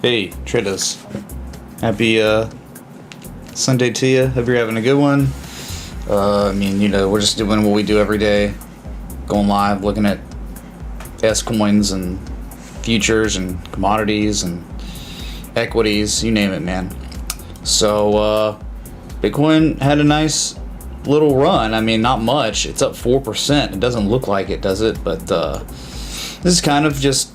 Hey, traders. Happy Sunday to you. Hope you're having a good one. I mean, you know, we're just doing what we do every day. Going live, looking at S coins and futures and commodities and equities, you name it, man. So, Bitcoin had a nice little run. I mean, not much. It's up 4%. It doesn't look like it, does it? But this is kind of just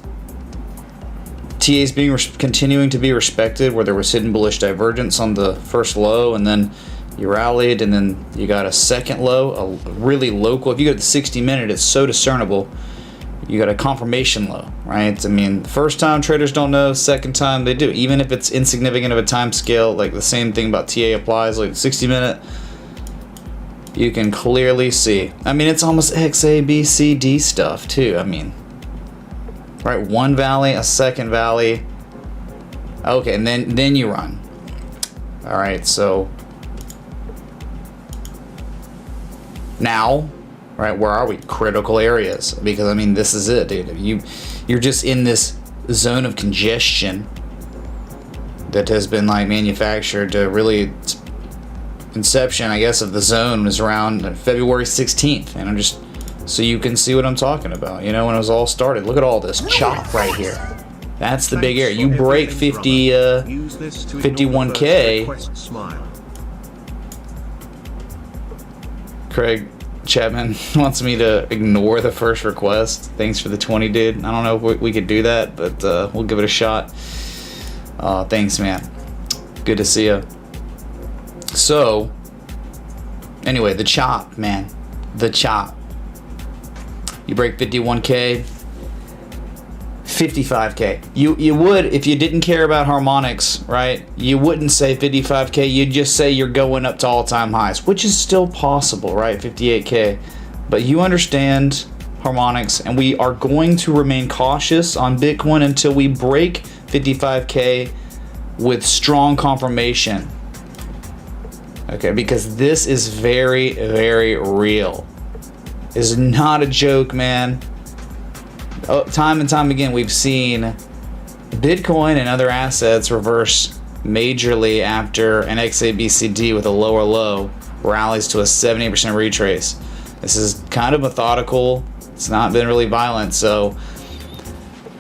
TAs being continuing to be respected, where there was hidden bullish divergence on the first low, and then you rallied, and then you got a second low, a really local. If you go to the 60-minute, it's so discernible. You got a confirmation low, right? I mean, the first time traders don't know, second time they do. Even if it's insignificant of a time scale, like the same thing about TA applies, like 60-minute, you can clearly see. I mean, it's almost XABCD stuff too. I mean, right, one valley, a second valley. Okay, and then you run. All right, so now, right, where are we? Critical areas. Because I mean, this is it, dude. You're just in this zone of congestion that has been like manufactured to really. Inception, I guess, of the zone was around February 16th, and I'm just so you can see what I'm talking about. You know, when it was all started. Look at all this chop right here. That's the big area. You break 51K. Craig Chapman wants me to ignore the first request. Thanks for the 20, dude. I don't know if we could do that, but we'll give it a shot. Thanks, man. Good to see you. So, anyway, the chop, man. The chop. You break 51K, 55K. You would, if you didn't care about harmonics, right? You wouldn't say 55K. You'd just say you're going up to all-time highs, which is still possible, right? 58K. But you understand harmonics, and we are going to remain cautious on Bitcoin until we break 55K with strong confirmation. Okay, because this is very, very real. It's not a joke, man. Time and time again, we've seen Bitcoin and other assets reverse majorly after an XABCD with a lower low rallies to a 70% retrace. This is kind of methodical. It's not been really violent, so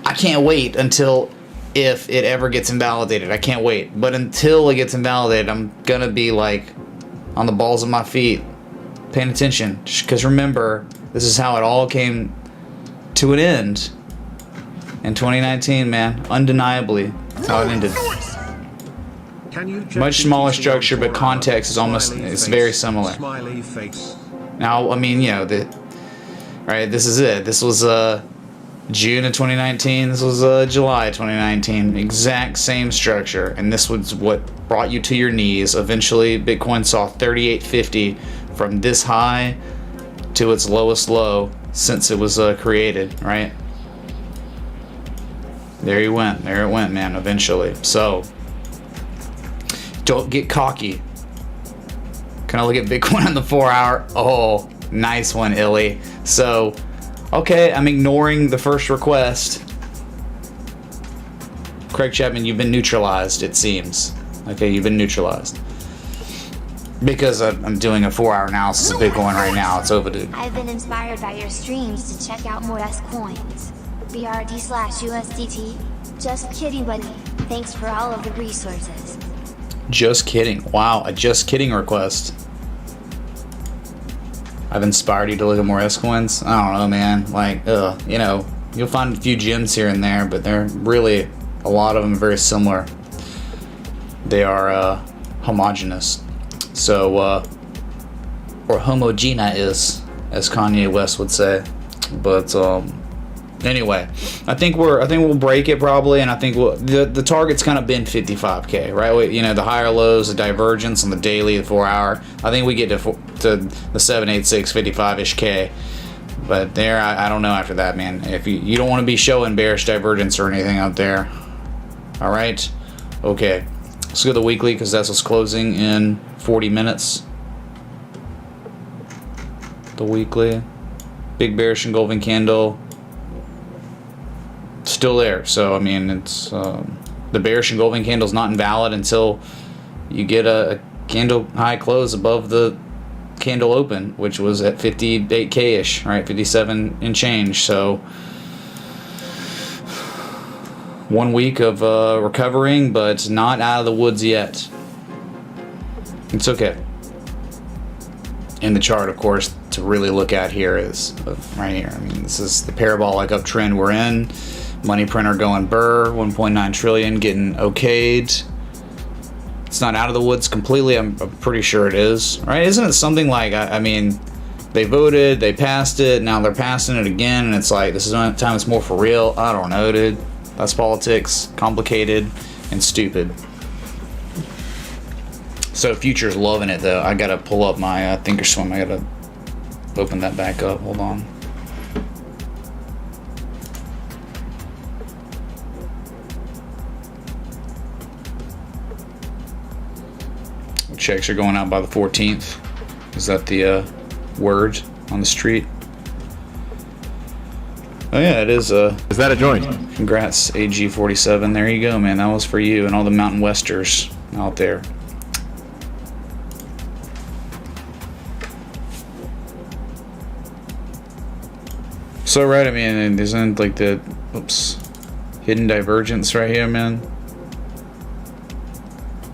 I can't wait until if it ever gets invalidated. I can't wait. But until it gets invalidated, I'm gonna be like on the balls of my feet, paying attention. Because remember, this is how it all came to an end in 2019, man. Undeniably, that's how it ended. Much smaller structure, but context is it's very similar. Now, I mean, you know, right, this is it. This was June of 2019, this was July 2019, exact same structure, and this was what brought you to your knees. Eventually, Bitcoin saw 3850 from this high to its lowest low since it was created, right? There it went, man, eventually. So, don't get cocky. Can I look at Bitcoin on the 4-hour? Oh, nice one, Illy. So, okay, I'm ignoring the first request. Craig Chapman, you've been neutralized, it seems. Okay, you've been neutralized. Because I'm doing a 4-hour analysis of Bitcoin right now. It's over, dude. I've been inspired by your streams to check out more S coins. BRD/USDT. Just kidding, buddy. Thanks for all of the resources. Just kidding. Wow, a just kidding request. I've inspired you to look at more S coins. I don't know, man. Like, you know, you'll find a few gems here and there, but they're really, a lot of them are very similar. They are homogeneous. So, or homogeneous, as Kanye West would say. But anyway, I think we'll break it probably, and I think the target's kind of been 55K, right? You know, the higher lows, the divergence on the daily, the 4-hour. I think we get to the 786, 55-ish K. But there, I don't know after that, man. If you don't want to be showing bearish divergence or anything out there. All right, okay. Let's go to the weekly because that's what's closing in 40 minutes. The weekly, big bearish engulfing candle. Still there, so I mean it's the bearish engulfing candle is not invalid until you get a candle high close above the candle open, which was at 58k-ish, right? 57 and change. So 1 week of recovering, but not out of the woods yet. It's okay. In the chart, of course, to really look at here is right here. I mean, this is the parabolic uptrend we're in. Money printer going burr, 1.9 trillion getting okayed. It's not out of the woods completely. I'm pretty sure it is, right? Isn't it something like, I mean, they voted, they passed it, now they're passing it again, and it's like, this is the only time it's more for real. I don't know, dude. That's politics, complicated, and stupid. So Future's loving it, though. I gotta pull up my Thinkorswim. I gotta open that back up. Hold on. Checks are going out by the 14th. Is that the word on the street? Oh yeah, it is. Is that a joint? Congrats, AG47. There you go, man. That was for you and all the Mountain Westers out there. So right, I mean, isn't like the hidden divergence right here, man?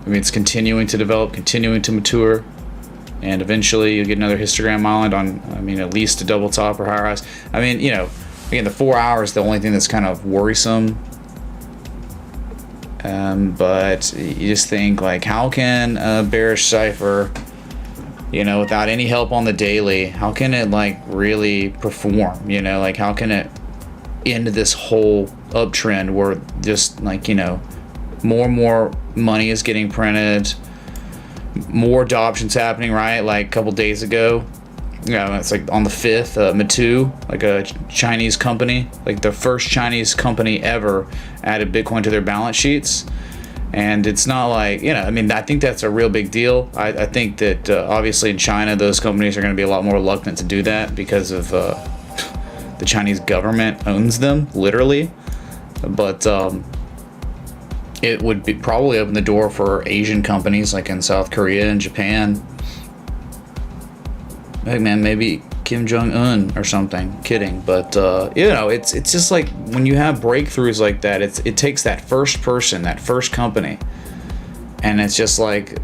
I mean, it's continuing to develop, continuing to mature, and eventually you'll get another histogram island on, I mean, at least a double top or higher highs. I mean, you know, again, the 4 hours, the only thing that's kind of worrisome. But you just think, like, how can a bearish cipher, you know, without any help on the daily, how can it, like, really perform? You know, like, how can it end this whole uptrend where just, like, you know, more and more money is getting printed, more adoptions happening, right? Like a couple days ago, it's like on the 5th, Matu, like a Chinese company, like the first Chinese company ever added Bitcoin to their balance sheets. And it's not like, you know, I mean, I think that's a real big deal. I think that obviously in China, those companies are going to be a lot more reluctant to do that because of the Chinese government owns them, literally. But it would be probably open the door for Asian companies like in South Korea and Japan. Hey man, maybe Kim Jong-un or something. Kidding, but you know, it's just like when you have breakthroughs like that, it takes that first person, that first company, and it's just like,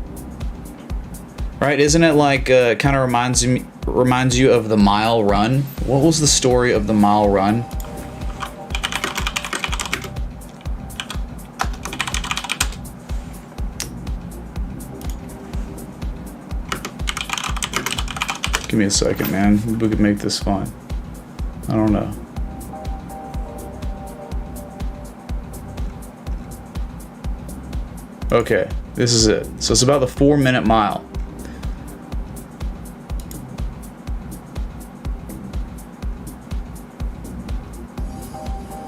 right? Isn't it like kind of reminds you of the mile run? What was the story of the mile run? Give me a second, man. We could make this fun. I don't know. Okay, this is it. So it's about the 4-minute mile.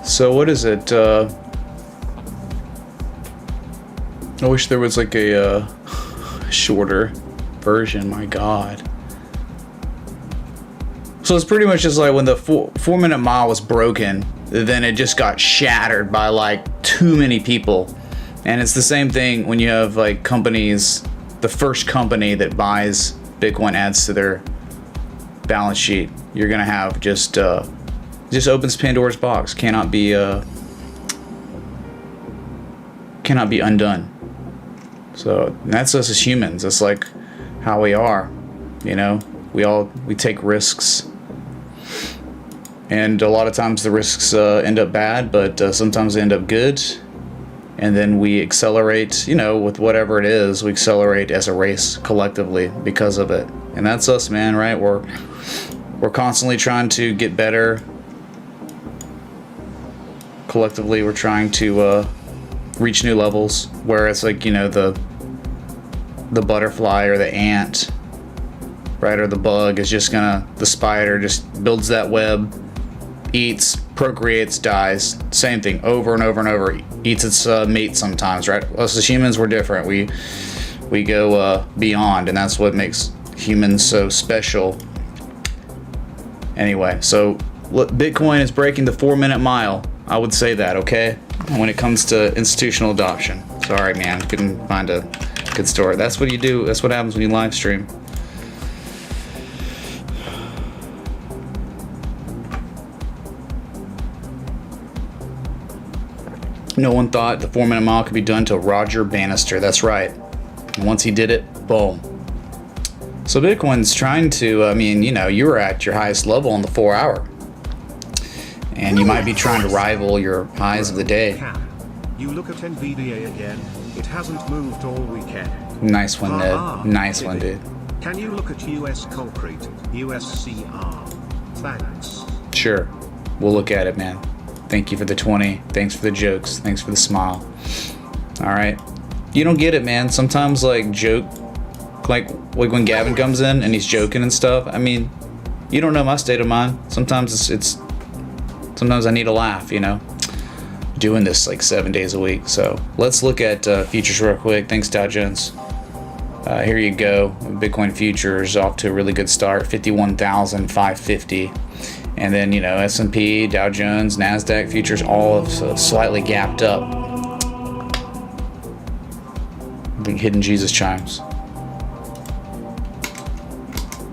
So what is it? I wish there was like a shorter version. My God. So it's pretty much just like when the 4-minute mile was broken, then it just got shattered by like too many people. And it's the same thing when you have like companies, the first company that buys Bitcoin adds to their balance sheet. You're gonna have just opens Pandora's box. Cannot be undone. So that's us as humans. That's like how we are. You know, we take risks. And a lot of times the risks end up bad, but sometimes they end up good. And then we accelerate, you know, with whatever it is, we accelerate as a race collectively because of it. And that's us, man, right? We're constantly trying to get better. Collectively, we're trying to reach new levels. Where it's like, you know, the butterfly or the ant, right, or the bug is just the spider just builds that web, eats, procreates, dies. Same thing over and over and over. Eats its mate sometimes, right? Us as humans, we're different. We go beyond, and that's what makes humans so special. Anyway, so Bitcoin is breaking the 4-minute mile. I would say that, okay? when it comes to institutional adoption. Sorry, man, couldn't find a good story. That's what you do. That's what happens when you live stream. No one thought the 4-minute mile could be done till Roger Bannister. That's right. And once he did it, boom. So Bitcoin's trying to, I mean, you know, you were at your highest level on the 4-hour. And you might be trying to rival your highs of the day. You look at NVDA again, it hasn't moved all weekend. Nice one, Ned. Nice one, dude. Can you look at US Concrete, USCR? Thanks. Sure. We'll look at it, man. Thank you for the 20. Thanks for the jokes. Thanks for the smile. All right. You don't get it, man. Sometimes, like, like when Gavin comes in and he's joking and stuff. I mean, you don't know my state of mind. Sometimes sometimes I need a laugh, you know. Doing this like 7 days a week. So let's look at futures real quick. Thanks, Dow Jones. Here you go. Bitcoin futures off to a really good start. 51,550. And then, you know, S&P, Dow Jones, NASDAQ futures all have slightly gapped up. Big hidden Jesus chimes.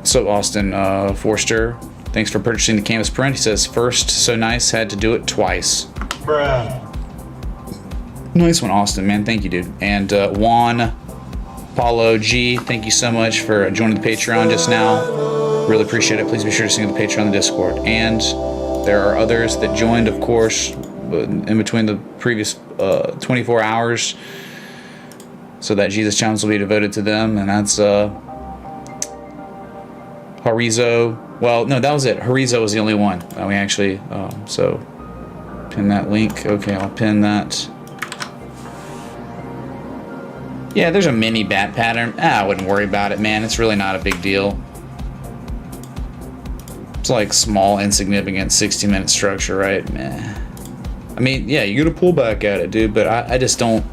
So Austin Forster, thanks for purchasing the canvas print. He says, first, so nice, had to do it twice. Bruh. Nice one, Austin, man. Thank you, dude. And Juan Paulo G, thank you so much for joining the Patreon just now. Really appreciate it. Please be sure to sing the Patreon and the Discord. And there are others that joined, of course, in between the previous 24 hours. So that Jesus Challenge will be devoted to them. And that's Harizo. Well, no, that was it. Harizo was the only one. We actually, so pin that link. Okay, I'll pin that. Yeah, there's a mini bat pattern. I wouldn't worry about it, man. It's really not a big deal. It's like small, insignificant 60-minute structure, right? Meh. I mean, yeah, you're gonna pull back at it, dude, but I just don't.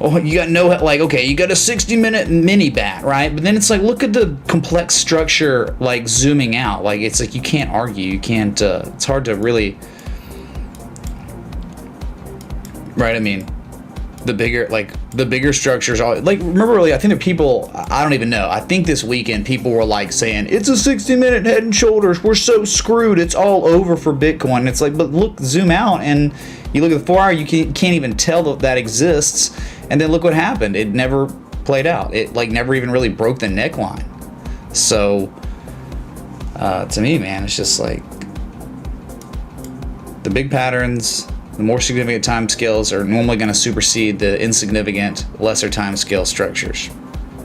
Oh, you got no, like, okay, you got a 60-minute mini bat, right? But then it's like, look at the complex structure, like, zooming out. Like, it's like you can't argue. You can't, it's hard to really, right? I mean, the bigger structures are like, remember, really, I think that people, I don't even know, I think this weekend people were like saying it's a 60-minute head and shoulders, we're so screwed, it's all over for Bitcoin. It's like, but look, zoom out and you look at the 4-hour, you can't even tell that exists. And then look what happened, it never played out. It like never even really broke the neckline. So to me, man, it's just like the big patterns, the more significant time scales are normally going to supersede the insignificant, lesser time scale structures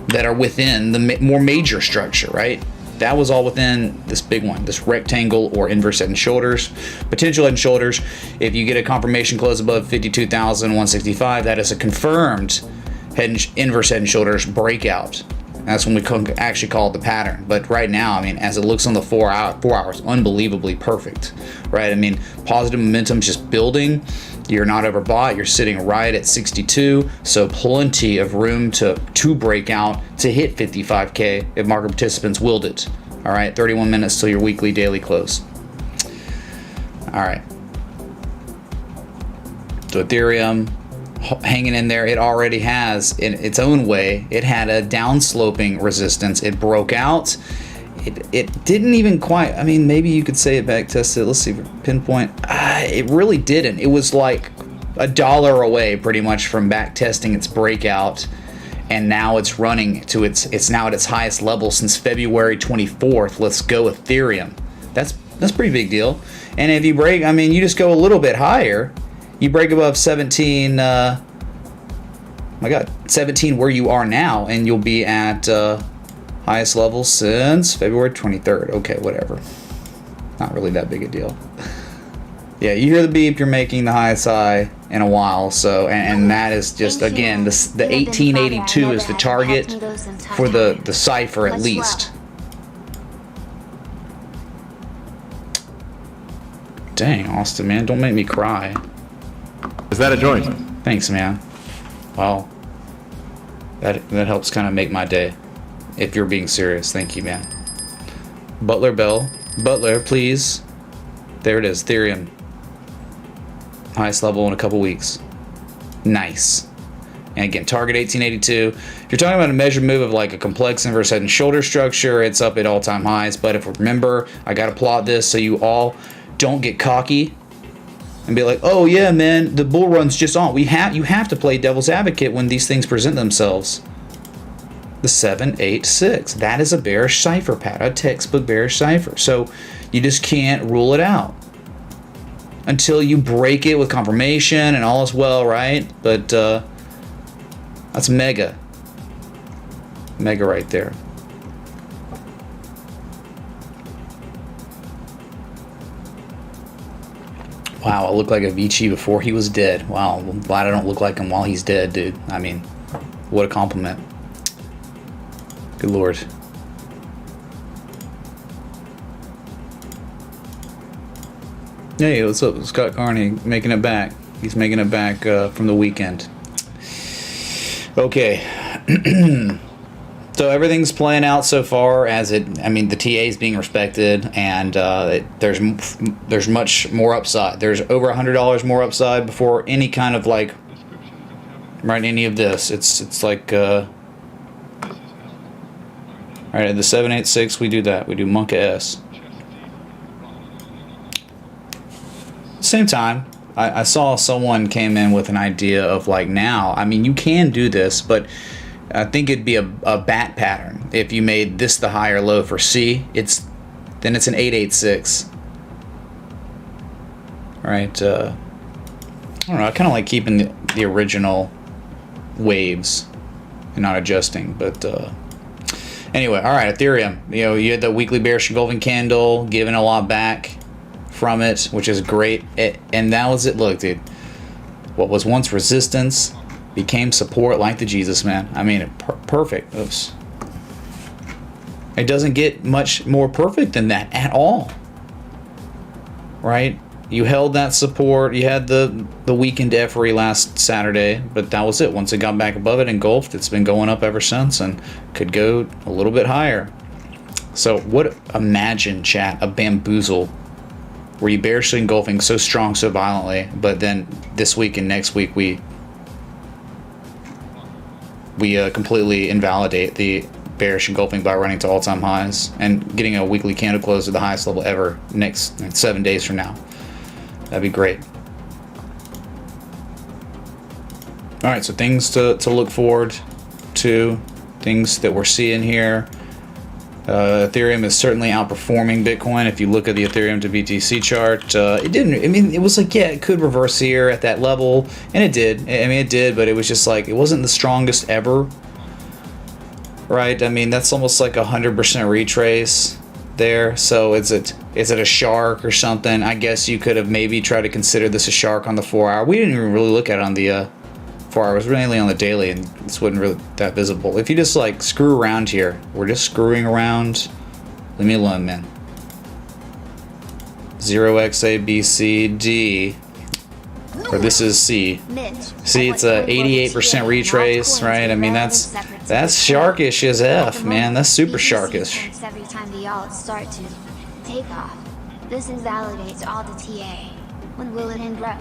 that are within the more major structure, right? That was all within this big one, this rectangle or inverse head and shoulders. Potential head and shoulders, if you get a confirmation close above 52,165, that is a confirmed inverse head and shoulders breakout. That's when we actually call it the pattern. But right now, I mean, as it looks on the 4 hours, unbelievably perfect, right? I mean, positive momentum's just building. You're not overbought. You're sitting right at 62, so plenty of room to break out to hit 55K if market participants willed it. All right, 31 minutes till your weekly daily close. All right. So Ethereum hanging in there. It already has, in its own way, it had a downsloping resistance. It broke out. It didn't even quite, I mean, maybe you could say it back tested. Let's see, pinpoint. It really didn't. It was like $1 away pretty much from back testing its breakout. And now it's running to it's now at its highest level since February 24th. Let's go Ethereum. That's pretty big deal. And if you break, I mean, you just go a little bit higher. You break above 17, my God, 17 where you are now, and you'll be at highest level since February 23rd. Okay, whatever. Not really that big a deal. Yeah, you hear the beep, you're making the highest high in a while. So, and that is just, again, the 1882 is the target for the cipher at least. Dang, Austin, man, don't make me cry. Is that a joint? Thanks, man. Well, that helps kind of make my day. If you're being serious, thank you, man. Butler Bell, Butler, please. There it is, Ethereum. Highest level in a couple weeks. Nice. And again, target 1882. If you're talking about a measured move of like a complex inverse head and shoulder structure, it's up at all-time highs. But if remember, I got to plot this so you all don't get cocky and be like, oh yeah, man, the bull run's just on. You have to play devil's advocate when these things present themselves. The 786. That is a bearish cipher pattern, a textbook bearish cipher. So you just can't rule it out until you break it with confirmation and all is well, right? But that's mega right there. Wow, I look like Avicii before he was dead. Wow, I'm glad I don't look like him while he's dead, dude. I mean, what a compliment. Good Lord. Hey, what's up? Scott Carney making it back. He's making it back from the weekend. Okay. So everything's playing out so far as it. I mean, the TA is being respected, and there's much more upside. There's over $100 more upside before any kind of like right any of this. It's like all right, at the 786 we do that. We do Monka S. Same time, I saw someone came in with an idea of like now. I mean, you can do this, but I think it'd be a bat pattern if you made this the high or low for C. Then it's an 886. Right? I don't know. I kind of like keeping the original waves and not adjusting. But anyway, all right. Ethereum. You had the weekly bearish engulfing candle, giving a lot back from it, which is great. And that was it. Look, dude. What was once resistance became support like the Jesus man. I mean, perfect. Oops. It doesn't get much more perfect than that at all. Right? You held that support. You had the weekend effery last Saturday, but that was it. Once it got back above it, engulfed, it's been going up ever since and could go a little bit higher. So imagine, chat, a bamboozle where you bearishly engulfing so strong, so violently, but then this week and next week we completely invalidate the bearish engulfing by running to all-time highs and getting a weekly candle close at the highest level ever next 7 days from now. That'd be great. All right, so things to look forward to, things that we're seeing here. Ethereum is certainly outperforming Bitcoin. If you look at the Ethereum to BTC chart, it was like, yeah, it could reverse here at that level, and it did. I mean, it did, but it was just like, it wasn't the strongest ever, right? I mean, that's almost like 100% retrace there. So is it a shark or something? I guess you could have maybe tried to consider this a shark on the 4 hour. We didn't even really look at it on the 4 hour. It was mainly on the daily, and this wasn't really that visible. If you just like screw around here, we're just screwing around. Leave me alone, man. 0x B C D, or this is C. See, it's a 88% retrace, right? I mean, that's sharkish as F, man. That's super sharkish. Every time the odds start to take off, this invalidates all the TA. When will it end, bro?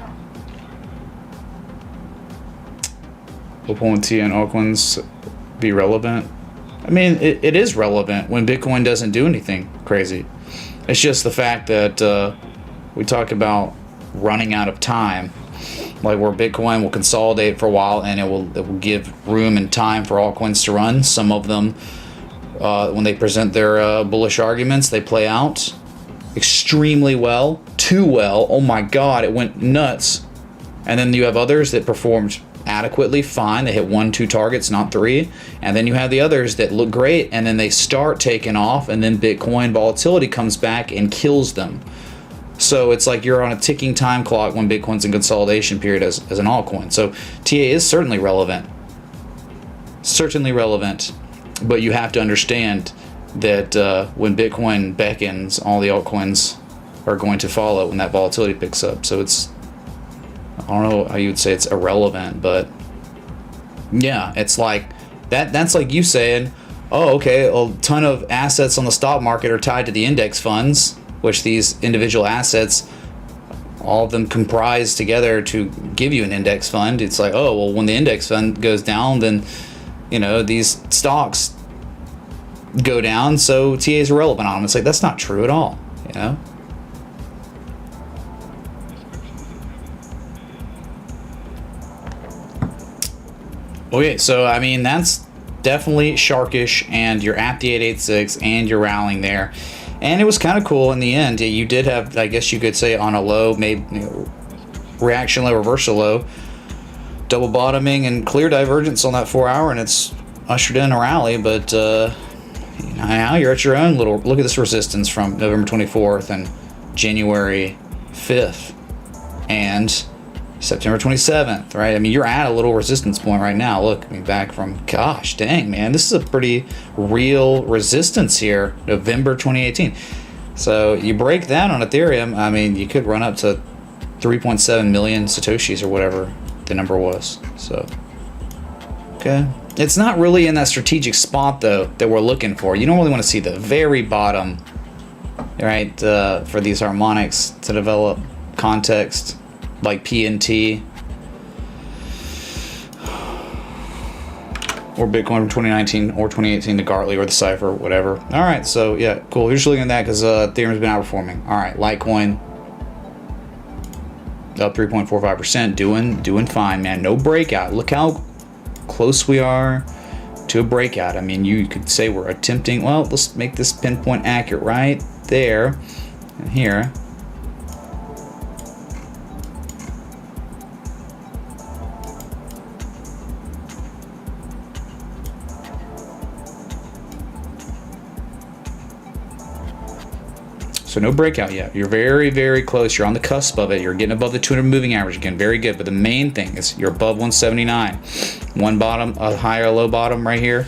Will T and altcoins be relevant? I mean, it is relevant when Bitcoin doesn't do anything crazy. It's just the fact that we talk about running out of time, like where Bitcoin will consolidate for a while and it will give room and time for altcoins to run. Some of them, when they present their bullish arguments, they play out extremely well, too well. Oh my God, it went nuts. And then you have others that performed adequately fine. They hit 1-2 targets, not 3. And then you have the others that look great and then they start taking off, and then Bitcoin volatility comes back and kills them. So it's like you're on a ticking time clock when Bitcoin's in consolidation period as an altcoin. So TA is certainly relevant. Certainly relevant. But you have to understand that when Bitcoin beckons, all the altcoins are going to follow when that volatility picks up. So it's, I don't know how you would say it's irrelevant, but yeah, it's like that's like you saying, oh, okay, a ton of assets on the stock market are tied to the index funds, which these individual assets all of them comprise together to give you an index fund. It's like, oh, well, when the index fund goes down, then, you know, these stocks go down, so TA is irrelevant on them. It's like, that's not true at all, you know? Okay, so, I mean, that's definitely sharkish, and you're at the 886, and you're rallying there. And it was kind of cool in the end. You did have, I guess you could say, on a low, maybe, you know, reaction low, reversal low, double bottoming and clear divergence on that 4 hour, and it's ushered in a rally. But you know, now you're at your own little, look at this resistance from November 24th and January 5th and September 27th, right? I mean, you're at a little resistance point right now. Look, I mean, back from, gosh, dang, man, this is a pretty real resistance here, November 2018. So you break that on Ethereum, I mean, you could run up to 3.7 million Satoshis or whatever the number was. So, okay. It's not really in that strategic spot, though, that we're looking for. You don't really want to see the very bottom, right, for these harmonics to develop context. Like PNT or Bitcoin from 2019 or 2018 to Gartley or the Cypher, whatever. All right, so yeah, cool. You're just looking at that because Ethereum's been outperforming. All right, Litecoin up 3.45%, doing fine, man. No breakout. Look how close we are to a breakout. I mean, you could say we're attempting. Well, let's make this pinpoint accurate right there and here. So no breakout yet. You're very, very close. You're on the cusp of it. You're getting above the 200 moving average again. Very good. But the main thing is you're above 179. One bottom, a high or low bottom right here.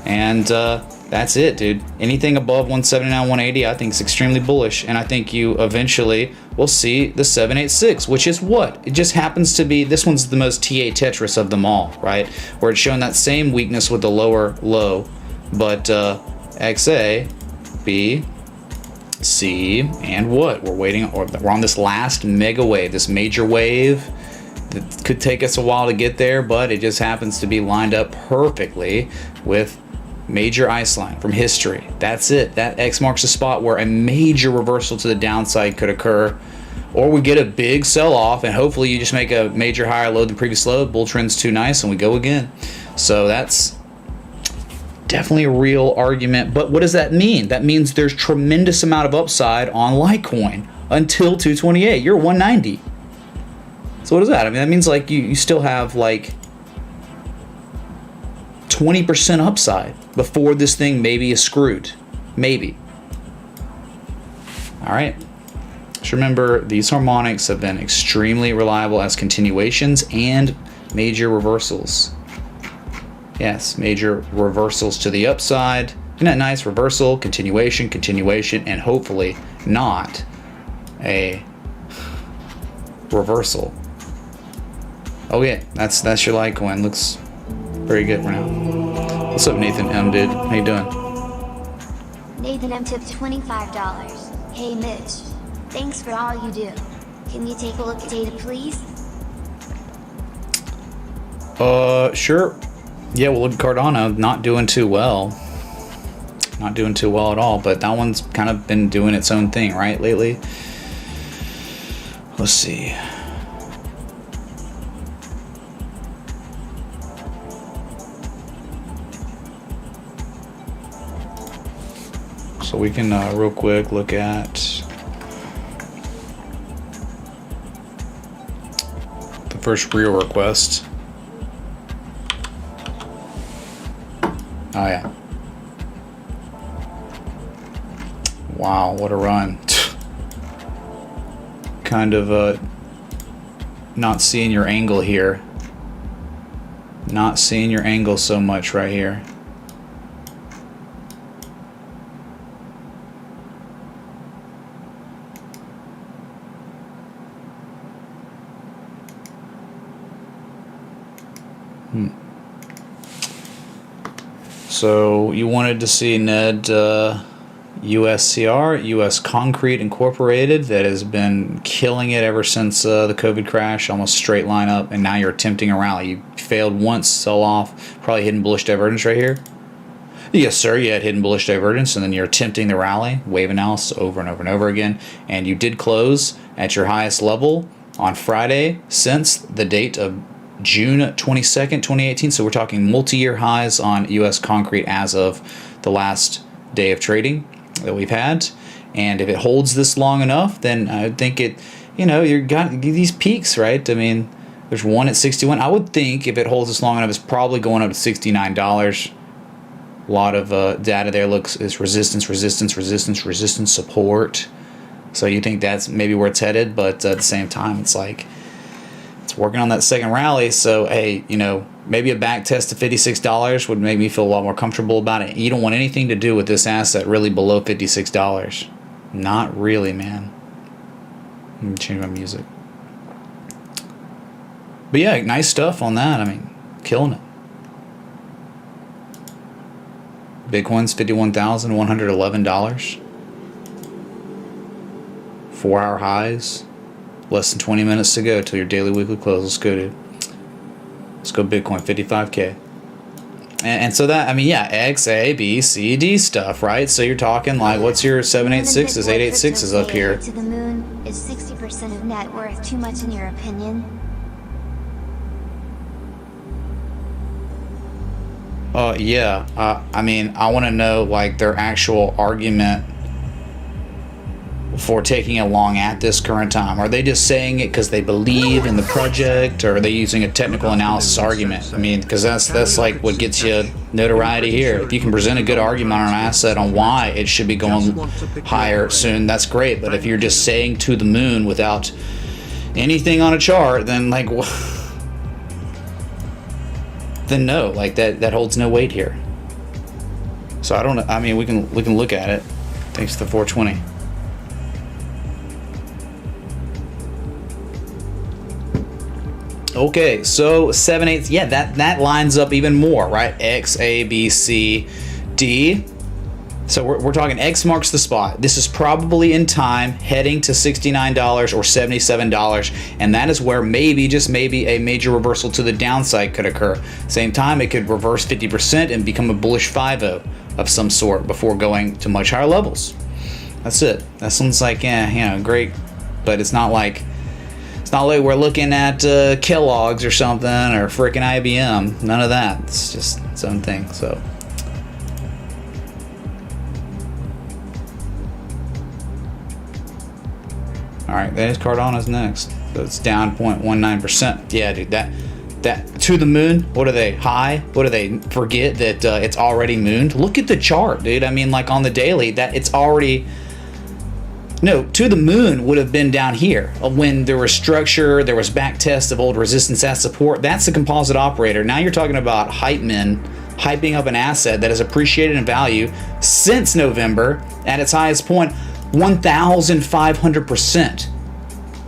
And that's it, dude. Anything above 179, 180, I think is extremely bullish. And I think you eventually will see the 786, which is what? It just happens to be, this one's the most TA Tetris of them all, right? Where it's showing that same weakness with the lower low. But XA, B, C, and what? We're waiting, or we're on this last mega wave, this major wave that could take us a while to get there, but it just happens to be lined up perfectly with major ice line from history. That's it. That X marks the spot where a major reversal to the downside could occur, or we get a big sell-off, and hopefully you just make a major higher low than previous low. Bull trend's too nice, and we go again. So that's definitely a real argument. But what does that mean? That means there's tremendous amount of upside on Litecoin until 228. You're 190. So what is that? I mean, that means like you still have like 20% upside before this thing maybe is screwed. Maybe. All right. Just remember, these harmonics have been extremely reliable as continuations and major reversals. Yes, major reversals to the upside. Isn't that nice? Reversal, continuation, and hopefully not a reversal. Oh yeah, that's your Litecoin. Looks very good right now. What's up, Nathan M, dude? How you doing? Nathan M tipped $25. Hey Mitch, thanks for all you do. Can you take a look at data, please? Sure. Yeah, well, look at Cardano, not doing too well. Not doing too well at all, but that one's kind of been doing its own thing, right, lately? Let's see. So we can real quick look at the first real request. Oh yeah. Wow, what a run. Kind of not seeing your angle here. Not seeing your angle so much right here. So you wanted to see Ned USCR, US Concrete Incorporated, that has been killing it ever since the COVID crash, almost straight line up, and now you're attempting a rally. You failed once, sell off, probably hidden bullish divergence right here. Yes, sir, you had hidden bullish divergence, and then you're attempting the rally, wave analysis over and over and over again, and you did close at your highest level on Friday since the date of June 22nd, 2018. So we're talking multi-year highs on US Concrete as of the last day of trading that we've had. And if it holds this long enough, then I would think it, you got these peaks, right? I mean, there's one at 61. I would think if it holds this long enough, it's probably going up to $69. A lot of data there is resistance, support. So you think that's maybe where it's headed, but at the same time, it's like it's working on that second rally. So hey, maybe a back test to $56 would make me feel a lot more comfortable about it. You don't want anything to do with this asset really below $56. Not really, man. Let me change my music. But yeah, nice stuff on that. I mean, killing it. Bitcoin's $51,111. 4-hour highs. Less than 20 minutes to go till your daily weekly close. Let's go, dude. Let's go Bitcoin, 55K. And so that, I mean, yeah, X, A, B, C, D stuff, right? So you're talking like, what's your 786s, 886s up here? To the moon, is 60% of net worth too much in your opinion? Yeah. I mean, I want to know like their actual argument for taking it along at this current time. Are they just saying it because they believe in the project, or are they using a technical analysis argument? I mean, because that's like what gets you notoriety here. If you can present a good argument on an asset on why it should be going higher soon, that's great. But if you're just saying to the moon without anything on a chart, then like, then no, like that holds no weight here. So I don't know. I mean, we can look at it. Thanks to the 420. Okay, so 7/8, yeah, that lines up even more, right? X, A, B, C, D. So we're talking X marks the spot. This is probably in time heading to $69 or $77, and that is where maybe, just maybe, a major reversal to the downside could occur. Same time, it could reverse 50% and become a bullish 5-0 of some sort before going to much higher levels. That's it. That sounds like, great, but it's not like we're looking at Kellogg's or something, or frickin' IBM. None of that. It's just its own thing. So. All right, that is Cardano's next. So it's down 0.19%. Yeah, dude, that to the moon. What are they? High? What do they forget that it's already mooned? Look at the chart, dude. I mean, like on the daily, that it's already. No, to the moon would have been down here when there was structure, there was back test of old resistance as support. That's the composite operator. Now you're talking about hype men hyping up an asset that has appreciated in value since November at its highest point, 1,500%.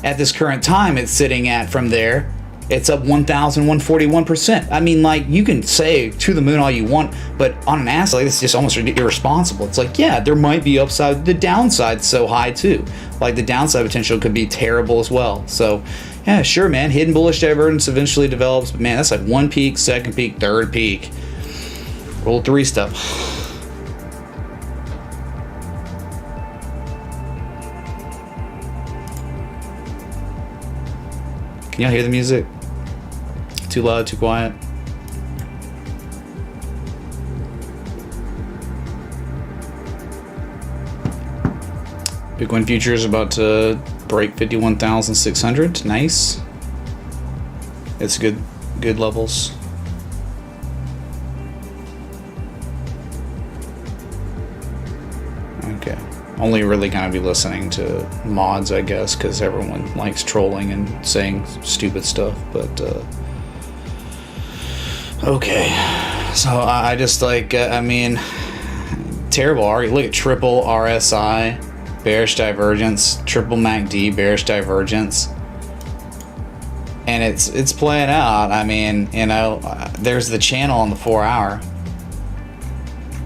At this current time, it's sitting at, from there, it's up 1,141%. I mean, like, you can say to the moon all you want, but on an asset like this, it's just almost irresponsible. It's like, yeah, there might be upside. The downside's so high too. Like, the downside potential could be terrible as well. So, yeah, sure, man. Hidden bullish divergence eventually develops, but man, that's like one peak, second peak, third peak. Roll 3 stuff. Can y'all hear the music? Too loud, too quiet? Bitcoin futures about to break 51,600. Nice. It's good levels. Okay. Only really gonna be listening to mods, I guess, because everyone likes trolling and saying stupid stuff, but okay. So I just like, I mean, terrible. Look at triple RSI, bearish divergence, triple MACD, bearish divergence. And it's playing out. I mean, there's the channel on the 4-hour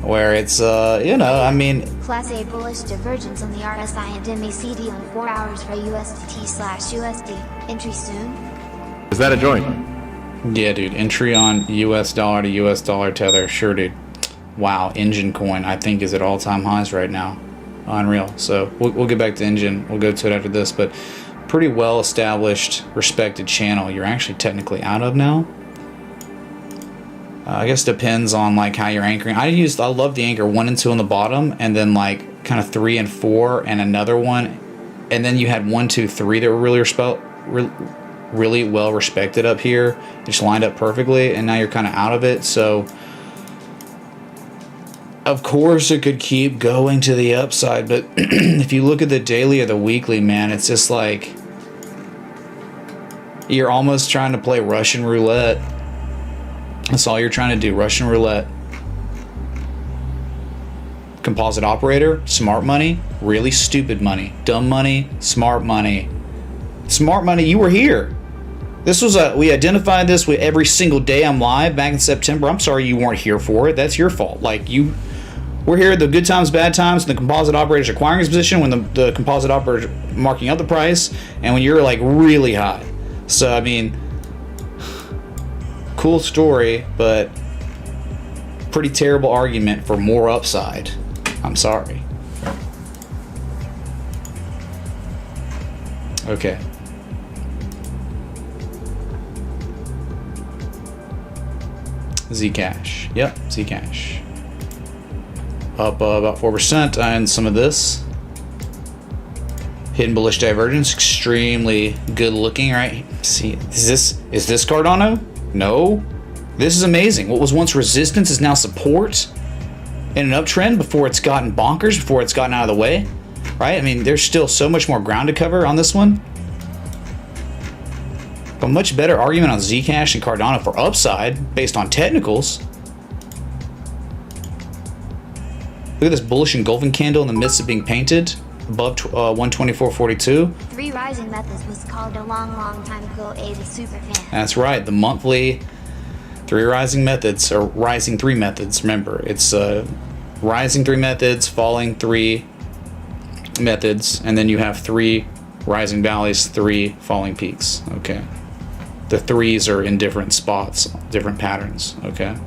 where it's, I mean, Class A bullish divergence on the RSI and MACD on 4 hours for USDT/USD. Entry soon? Is that a joint? Yeah, dude. Entry on US dollar to US dollar tether. Sure, dude. Wow. Engine coin, I think, is at all-time highs right now. Unreal. So we'll get back to Engine. We'll go to it after this. But pretty well-established, respected channel. You're actually technically out of now. I guess depends on like how you're anchoring. I love the anchor 1 and 2 on the bottom, and then like kind of 3 and 4 and another one, and then you had 1, 2, 3 that were really well respected up here. Just lined up perfectly, and now you're kind of out of it. So of course it could keep going to the upside, but if you look at the daily or the weekly, man, it's just like you're almost trying to play Russian roulette. That's all you're trying to do, Russian roulette. Composite operator, smart money, really stupid money. Dumb money, smart money. Smart money, you were here. This was we identified this with every single day I'm live back in September. I'm sorry you weren't here for it. That's your fault. Like, we're here at the good times, bad times, and the composite operator's acquiring his position when the composite operator's marking up the price, and when you're like really high. So, I mean, cool story, but pretty terrible argument for more upside. I'm sorry. Okay. Zcash. Yep, Zcash. Up about 4% and some of this. Hidden bullish divergence, extremely good looking, right? See, is this Cardano? No. This is amazing. What was once resistance is now support in an uptrend before it's gotten bonkers, before it's gotten out of the way, right? I mean, there's still so much more ground to cover on this one. A much better argument on Zcash and Cardano for upside based on technicals. Look at this bullish engulfing candle in the midst of being painted above 124.42. 3 rising methods was called a long time ago a super fan. That's right. The monthly 3 rising methods, or rising 3 methods. Remember, it's rising 3 methods, falling 3 methods, and then you have 3 rising valleys, 3 falling peaks. Okay. The 3s are in different spots, different patterns. Okay.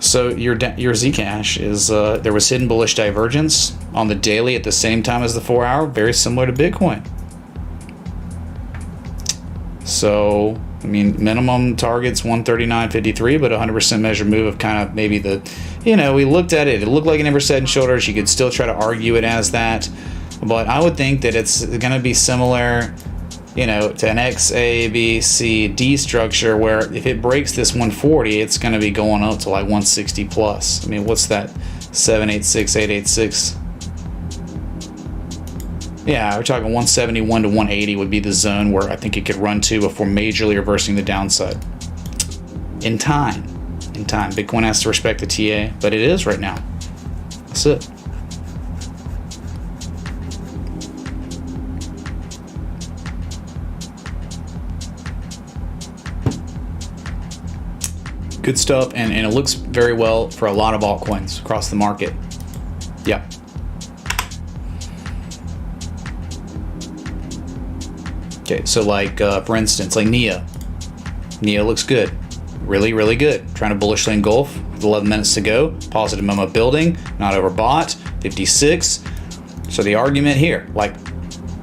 So your Zcash is there was hidden bullish divergence on the daily at the same time as the 4 hour, very similar to Bitcoin. So I mean, minimum targets 139.53, but 100% measured move of kind of maybe the, we looked at it. It looked like an inverse head and shoulders. You could still try to argue it as that, but I would think that it's going to be similar, to an X, A, B, C, D structure, where if it breaks this 140, it's going to be going up to like 160 plus. I mean, what's that? 786, 886. Yeah, we're talking 171 to 180 would be the zone where I think it could run to before majorly reversing the downside. In time. Bitcoin has to respect the TA, but it is right now. That's it. Good stuff, and it looks very well for a lot of altcoins across the market. Yeah. Okay, so like for instance, like NIA. NIA looks good. Really, really good. Trying to bullishly engulf with 11 minutes to go. Positive momentum building, not overbought. 56. So the argument here, like,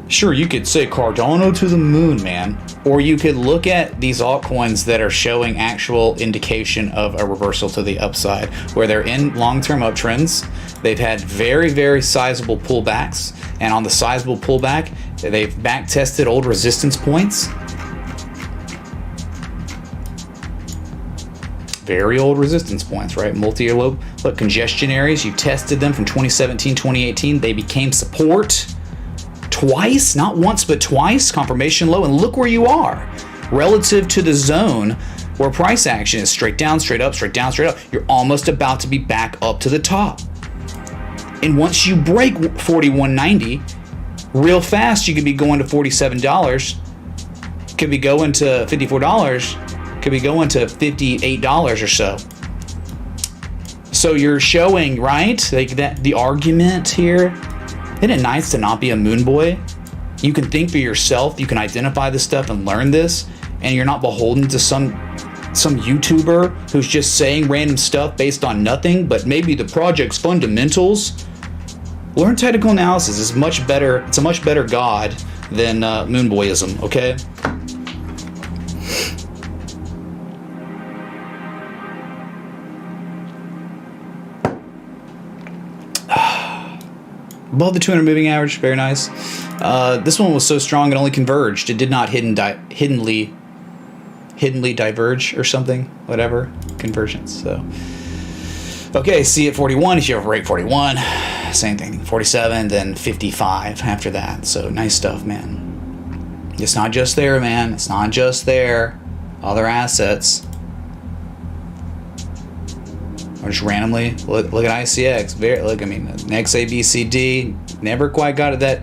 sure, you could say Cardano to the moon, man. Or you could look at these altcoins that are showing actual indication of a reversal to the upside, where they're in long-term uptrends. They've had very, very sizable pullbacks. And on the sizable pullback, they've back-tested old resistance points. Very old resistance points, right? Multi-year low. Look, congestion areas, you tested them from 2017, 2018. They became support twice, not once, but twice. Confirmation low, and look where you are relative to the zone where price action is straight down, straight up, straight down, straight up. You're almost about to be back up to the top. And once you break 41.90, real fast, you could be going to $47, could be going to $54, could be going to $58 or so. So you're showing, right? Like that, the argument here. Isn't it nice to not be a moon boy? You can think for yourself. You can identify this stuff and learn this, and you're not beholden to some YouTuber who's just saying random stuff based on nothing. But maybe the project's fundamentals. Learn technical analysis is much better. It's a much better god than moon boyism. Okay. Above the 200 moving average, very nice. This one was so strong it only converged. It did not hiddenly diverge or something, whatever, convergence. So, okay, see at 41, if you have rate 41, same thing, 47, then 55 after that. So nice stuff, man. It's not just there, man. It's not just there. Other assets. Or just randomly look at ICX. I mean, next ABCD never quite got to that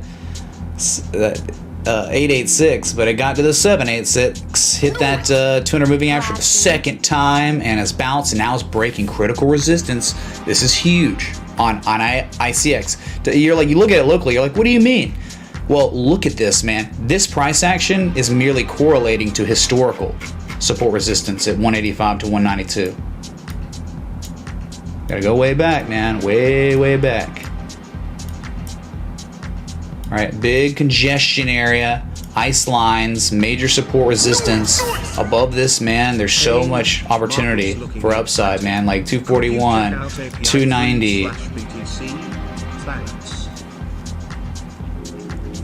886, but it got to the 786. Hit that 200 moving average for the second time, and it's bounced, and now it's breaking critical resistance. This is huge on ICX. You look at it locally. You're like, what do you mean? Well, look at this, man. This price action is merely correlating to historical support resistance at 185 to 192. Gotta go way back, man. Way back. All right, big congestion area, ice lines, major support resistance. Above this, man, there's so much opportunity for upside, man. Like 241, 290.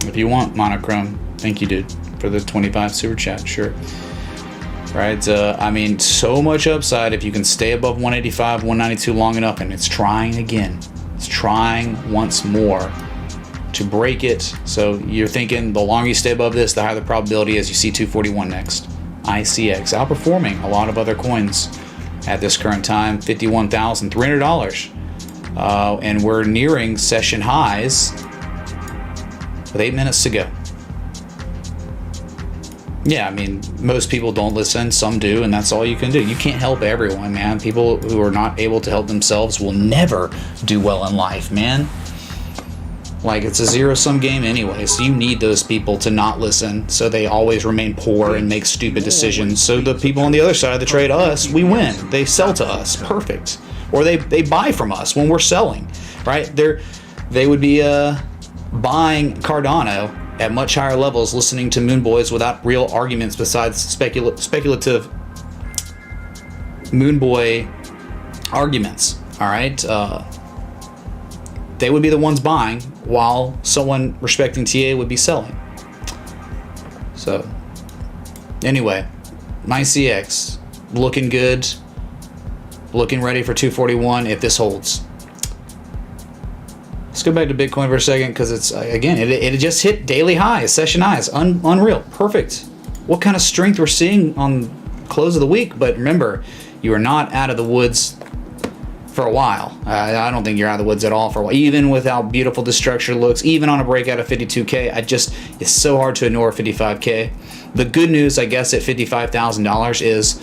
If you want monochrome, thank you, dude, for the 25 super chat. Sure. Right, I mean, so much upside if you can stay above 185, 192 long enough, and it's trying again. It's trying once more to break it. So you're thinking the longer you stay above this, the higher the probability is you see 241 next. ICX outperforming a lot of other coins at this current time, $51,300, and we're nearing session highs with 8 minutes to go. Yeah, I mean, most people don't listen, some do, and that's all you can do. You can't help everyone, man. People who are not able to help themselves will never do well in life, man. Like, it's a zero-sum game anyway, so you need those people to not listen, so they always remain poor and make stupid decisions. So the people on the other side of the trade, us, we win. They sell to us, perfect. Or they buy from us when we're selling, right? They would be buying Cardano at much higher levels, listening to Moon Boys without real arguments besides speculative Moon Boy arguments. All right, they would be the ones buying, while someone respecting TA would be selling. So, anyway, ICX looking good, looking ready for 241 if this holds. Let's go back to Bitcoin for a second, because it's, again, it just hit daily highs, session highs, unreal, perfect. What kind of strength we're seeing on close of the week, but remember, you are not out of the woods for a while. I don't think you're out of the woods at all for a while, even with how beautiful this structure looks, even on a breakout of 52K. It's so hard to ignore 55K. The good news, I guess, at $55,000 is,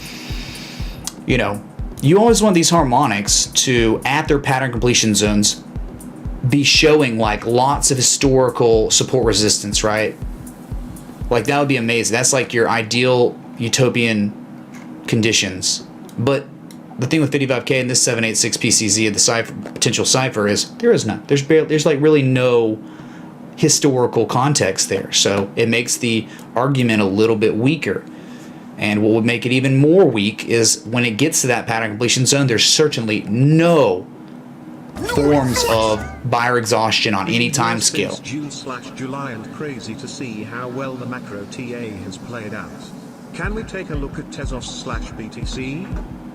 you know, you always want these harmonics to, at their pattern completion zones, be showing like lots of historical support resistance, right? Like, that would be amazing. That's like your ideal utopian conditions. But the thing with 55K and this 786 PCZ of the potential cipher is there is none. There's like really no historical context there. So it makes the argument a little bit weaker. And what would make it even more weak is when it gets to that pattern completion zone, there's certainly no forms of buyer exhaustion on any time scale. June/July, and crazy to see how well the macro TA has played out. Can we take a look at Tezos/BTC?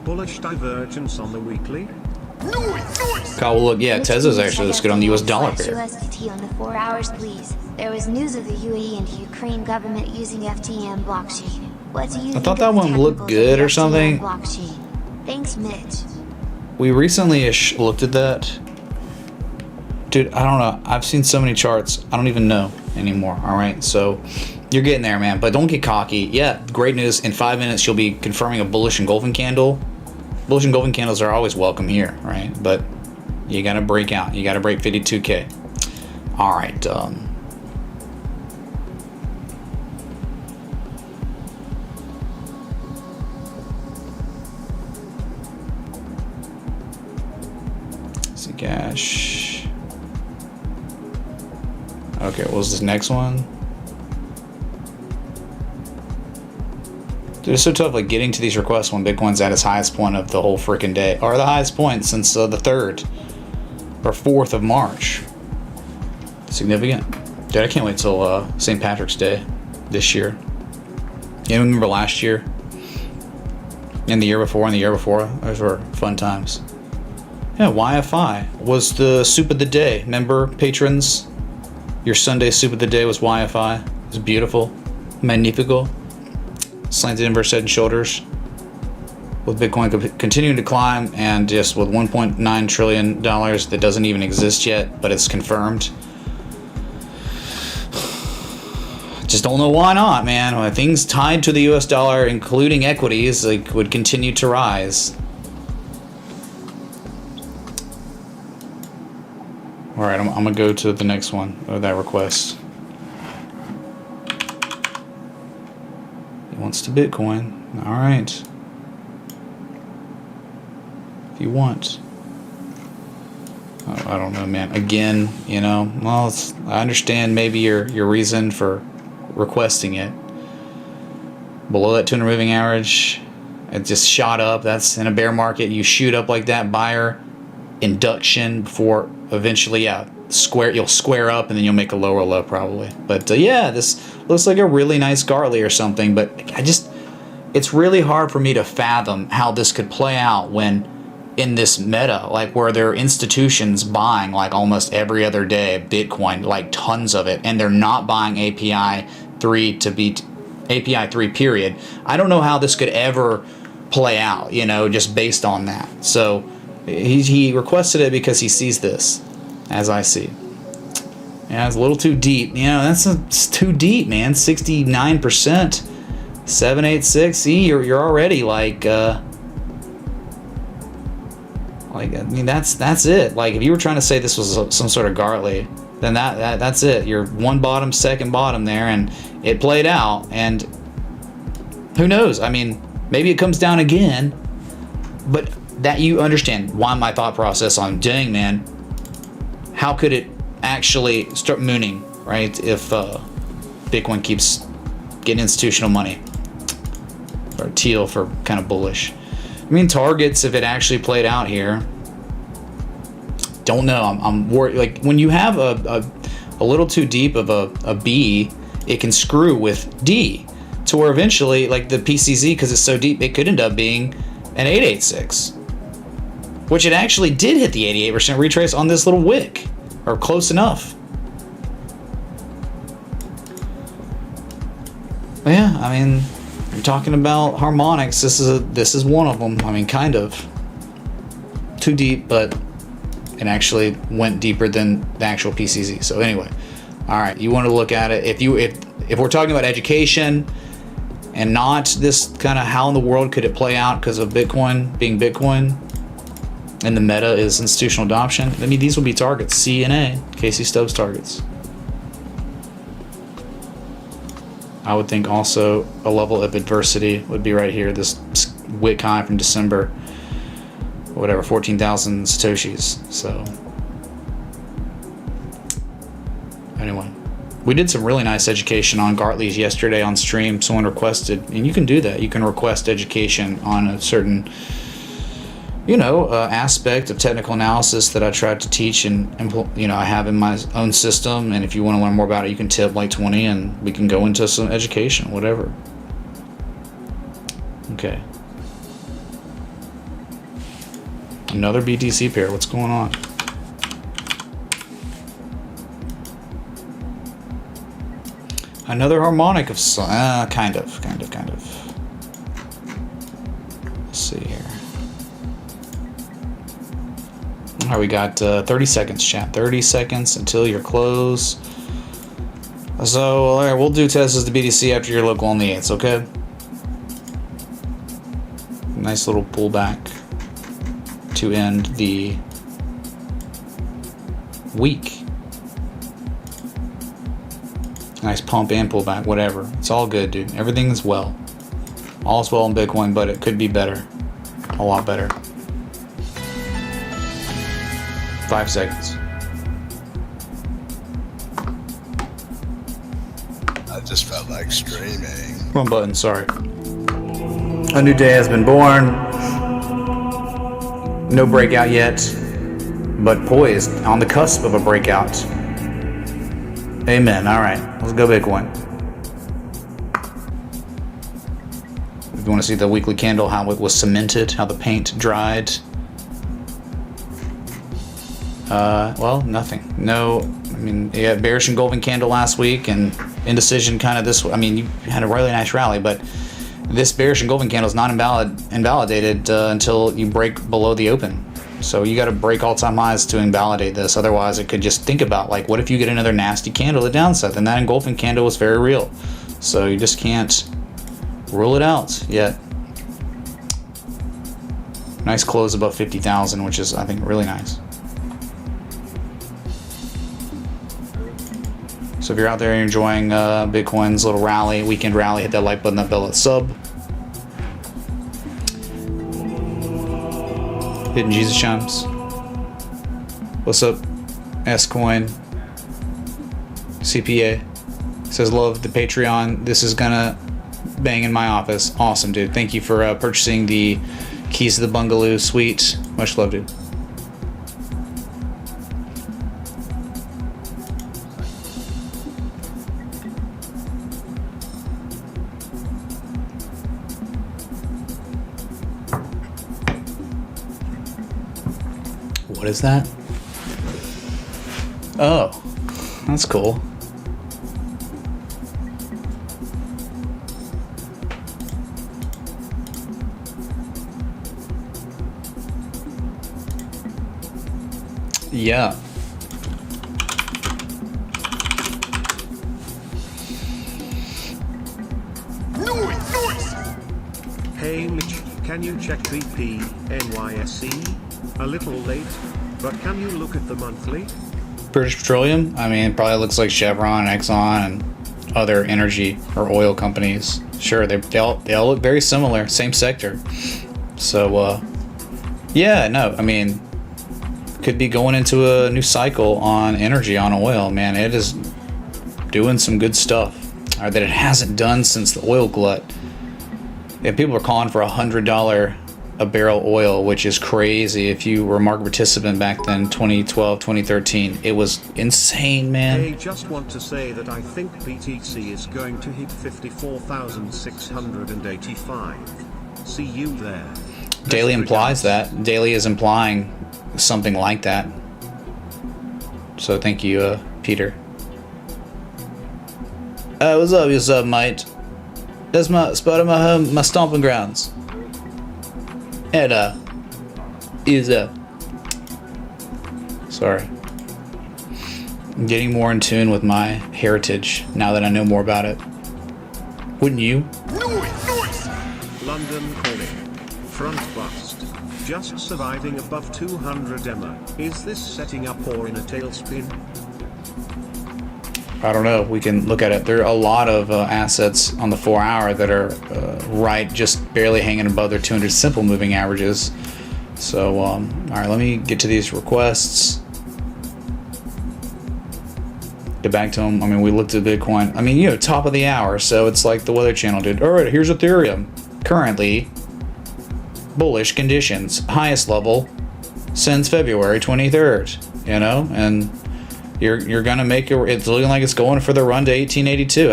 Bullish divergence on the weekly? Kyle, well, look, yeah, Tezos actually looks good on the US dollar pair. USDT on the 4 hours, please. There was news of the UAE and Ukraine government using FTM blockchain. What do you think thought that one looked good or something. Blockchain? Thanks, Mitch. We recently looked at that. Dude, I don't know. I've seen so many charts. I don't even know anymore. All right. So you're getting there, man. But don't get cocky. Yeah, great news. In 5 minutes, you'll be confirming a bullish engulfing candle. bullish engulfing candles are always welcome here, right? But you got to break out. You got to break 52K. All right. See cash. Okay, what was this next one? Dude, it's so tough, like, getting to these requests when Bitcoin's at its highest point of the whole freaking day, or the highest point since the 3rd or 4th of March. Significant. Dude, I can't wait till St. Patrick's Day this year. You remember last year? And the year before, and the year before? Those were fun times. Yeah, YFI was the soup of the day. Remember, patrons? Your Sunday soup of the day was YFI. It was beautiful. Magnifico. Slanted inverse head and shoulders. With Bitcoin continuing to climb, and just with $1.9 trillion that doesn't even exist yet, but it's confirmed. Just don't know why not, man. When things tied to the US dollar, including equities, like, would continue to rise. Alright, I'm gonna go to the next one, or that request. He wants to Bitcoin. Alright. If you want. Oh, I don't know, man. Again, you know, well, I understand maybe your reason for requesting it. Below that 200 moving average, it just shot up. That's in a bear market. You shoot up like that, buyer induction before eventually, you'll square up and then you'll make a lower low probably. But yeah, this looks like a really nice Gartley or something. But it's really hard for me to fathom how this could play out when in this meta, like where there are institutions buying like almost every other day Bitcoin, like tons of it, and they're not buying API 3 to beat API 3 period. I don't know how this could ever play out, you know, just based on that. So he requested it because he sees this, as I see. Yeah, it's a little too deep. You know, it's too deep, man. 69%, 786. See, you're already like I mean, that's it. Like, if you were trying to say this was some sort of Gartley, then that's it. You're one bottom, second bottom there, and it played out. And who knows? I mean, maybe it comes down again, but that you understand why my thought process on, dang, man, how could it actually start mooning, right? If Bitcoin keeps getting institutional money, or teal for kind of bullish. I mean, targets, if it actually played out here, don't know. I'm worried. Like, when you have a little too deep of a B, it can screw with D, to where eventually, like the PCZ, because it's so deep, it could end up being an 886, which it actually did hit the 88% retrace on this little wick, or close enough. But yeah, I mean, you're talking about harmonics. This is one of them. I mean, kind of too deep, but it actually went deeper than the actual PCZ. So anyway, all right, you want to look at it. If we're talking about education and not this kind of how in the world could it play out because of Bitcoin being Bitcoin, and the meta is institutional adoption. I mean, these will be targets. C and A, Casey Stubbs targets. I would think also a level of adversity would be right here. This wick high from December, whatever, 14,000 Satoshis. So anyway, we did some really nice education on Gartleys yesterday on stream. Someone requested, and you can do that. You can request education on a certain, aspect of technical analysis that I tried to teach and I have in my own system. And if you want to learn more about it, you can tip like 20 and we can go into some education, whatever. Okay. Another BTC pair. What's going on? Another harmonic of kind of. Let's see here. All right, we got 30 seconds, chat. 30 seconds until your close. So, all right, we'll do Tesla's to BTC after your local on the 8s, okay? Nice little pullback. to end the week. Nice pump and pullback, whatever. It's all good, dude. Everything is well. All's well in Bitcoin, but it could be better. A lot better. 5 seconds. I just felt like streaming. Wrong button, sorry. A new day has been born. No breakout yet, but poised on the cusp of a breakout. Amen. All right, let's go Bitcoin. If you want to see the weekly candle, how it was cemented, how the paint dried. Well, nothing. No, I mean, you had bearish engulfing candle last week and indecision kind of this. I mean, you had a really nice rally, but this bearish engulfing candle is not invalidated until you break below the open. So you got to break all-time highs to invalidate this. Otherwise, it could just think about, like, what if you get another nasty candle to the downside? Then that engulfing candle was very real. So you just can't rule it out yet. Nice close above 50,000, which is, I think, really nice. So if you're out there enjoying Bitcoin's little rally, weekend rally, hit that like button, that bell at sub. Hidden Jesus Chimes. What's up, S-Coin? CPA. Says, love the Patreon. This is gonna bang in my office. Awesome, dude. Thank you for purchasing the keys to the bungalow suite. Much love, dude. What is that? Oh, that's cool. Yeah. Hey Mitch, can you check BP NYSE? A little late, but can you look at the monthly? British Petroleum? I mean, it probably looks like Chevron, Exxon, and other energy or oil companies. Sure, they all look very similar, same sector. So, yeah, no, I mean, could be going into a new cycle on energy, on oil, man. It is doing some good stuff that it hasn't done since the oil glut. Yeah, people are calling for $100 a barrel oil, which is crazy. If you were a market participant back then, 2012, 2013, it was insane, man. I just want to say that I think BTC is going to hit 54,685. See you there. Daily implies that. Daily is implying something like that. So thank you, Peter. What's up, mate? That's my spot of my home, my stomping grounds. And sorry. I'm getting more in tune with my heritage now that I know more about it. Wouldn't you? London calling. Front bust. Just surviving above 200 EMA. Is this setting up or in a tailspin? I don't know. We can look at it. There are a lot of assets on the 4 hour that are right, just barely hanging above their 200 simple moving averages. So, all right, let me get to these requests. Get back to them. I mean, we looked at Bitcoin. I mean, you know, top of the hour, so it's like the Weather Channel did. All right, here's Ethereum. Currently, bullish conditions, highest level since February 23rd. You know, and you're gonna make it. It's looking like it's going for the run to 1882.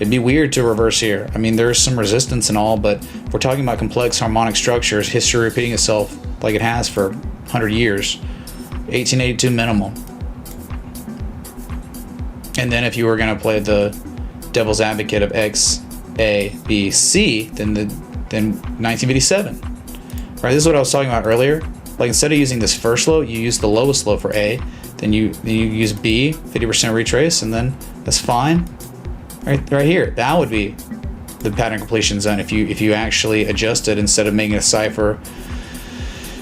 It'd be weird to reverse here. I mean, there's some resistance and all, but if we're talking about complex harmonic structures, history repeating itself like it has for 100 years. 1882 minimum. And then if you were gonna play the devil's advocate of X, A, B, C, then 1987. Right. This is what I was talking about earlier. Like, instead of using this first low, you use the lowest low for A. Then you use B, 50% retrace, and then that's fine. Right here, that would be the pattern completion zone if you actually adjust it instead of making a cipher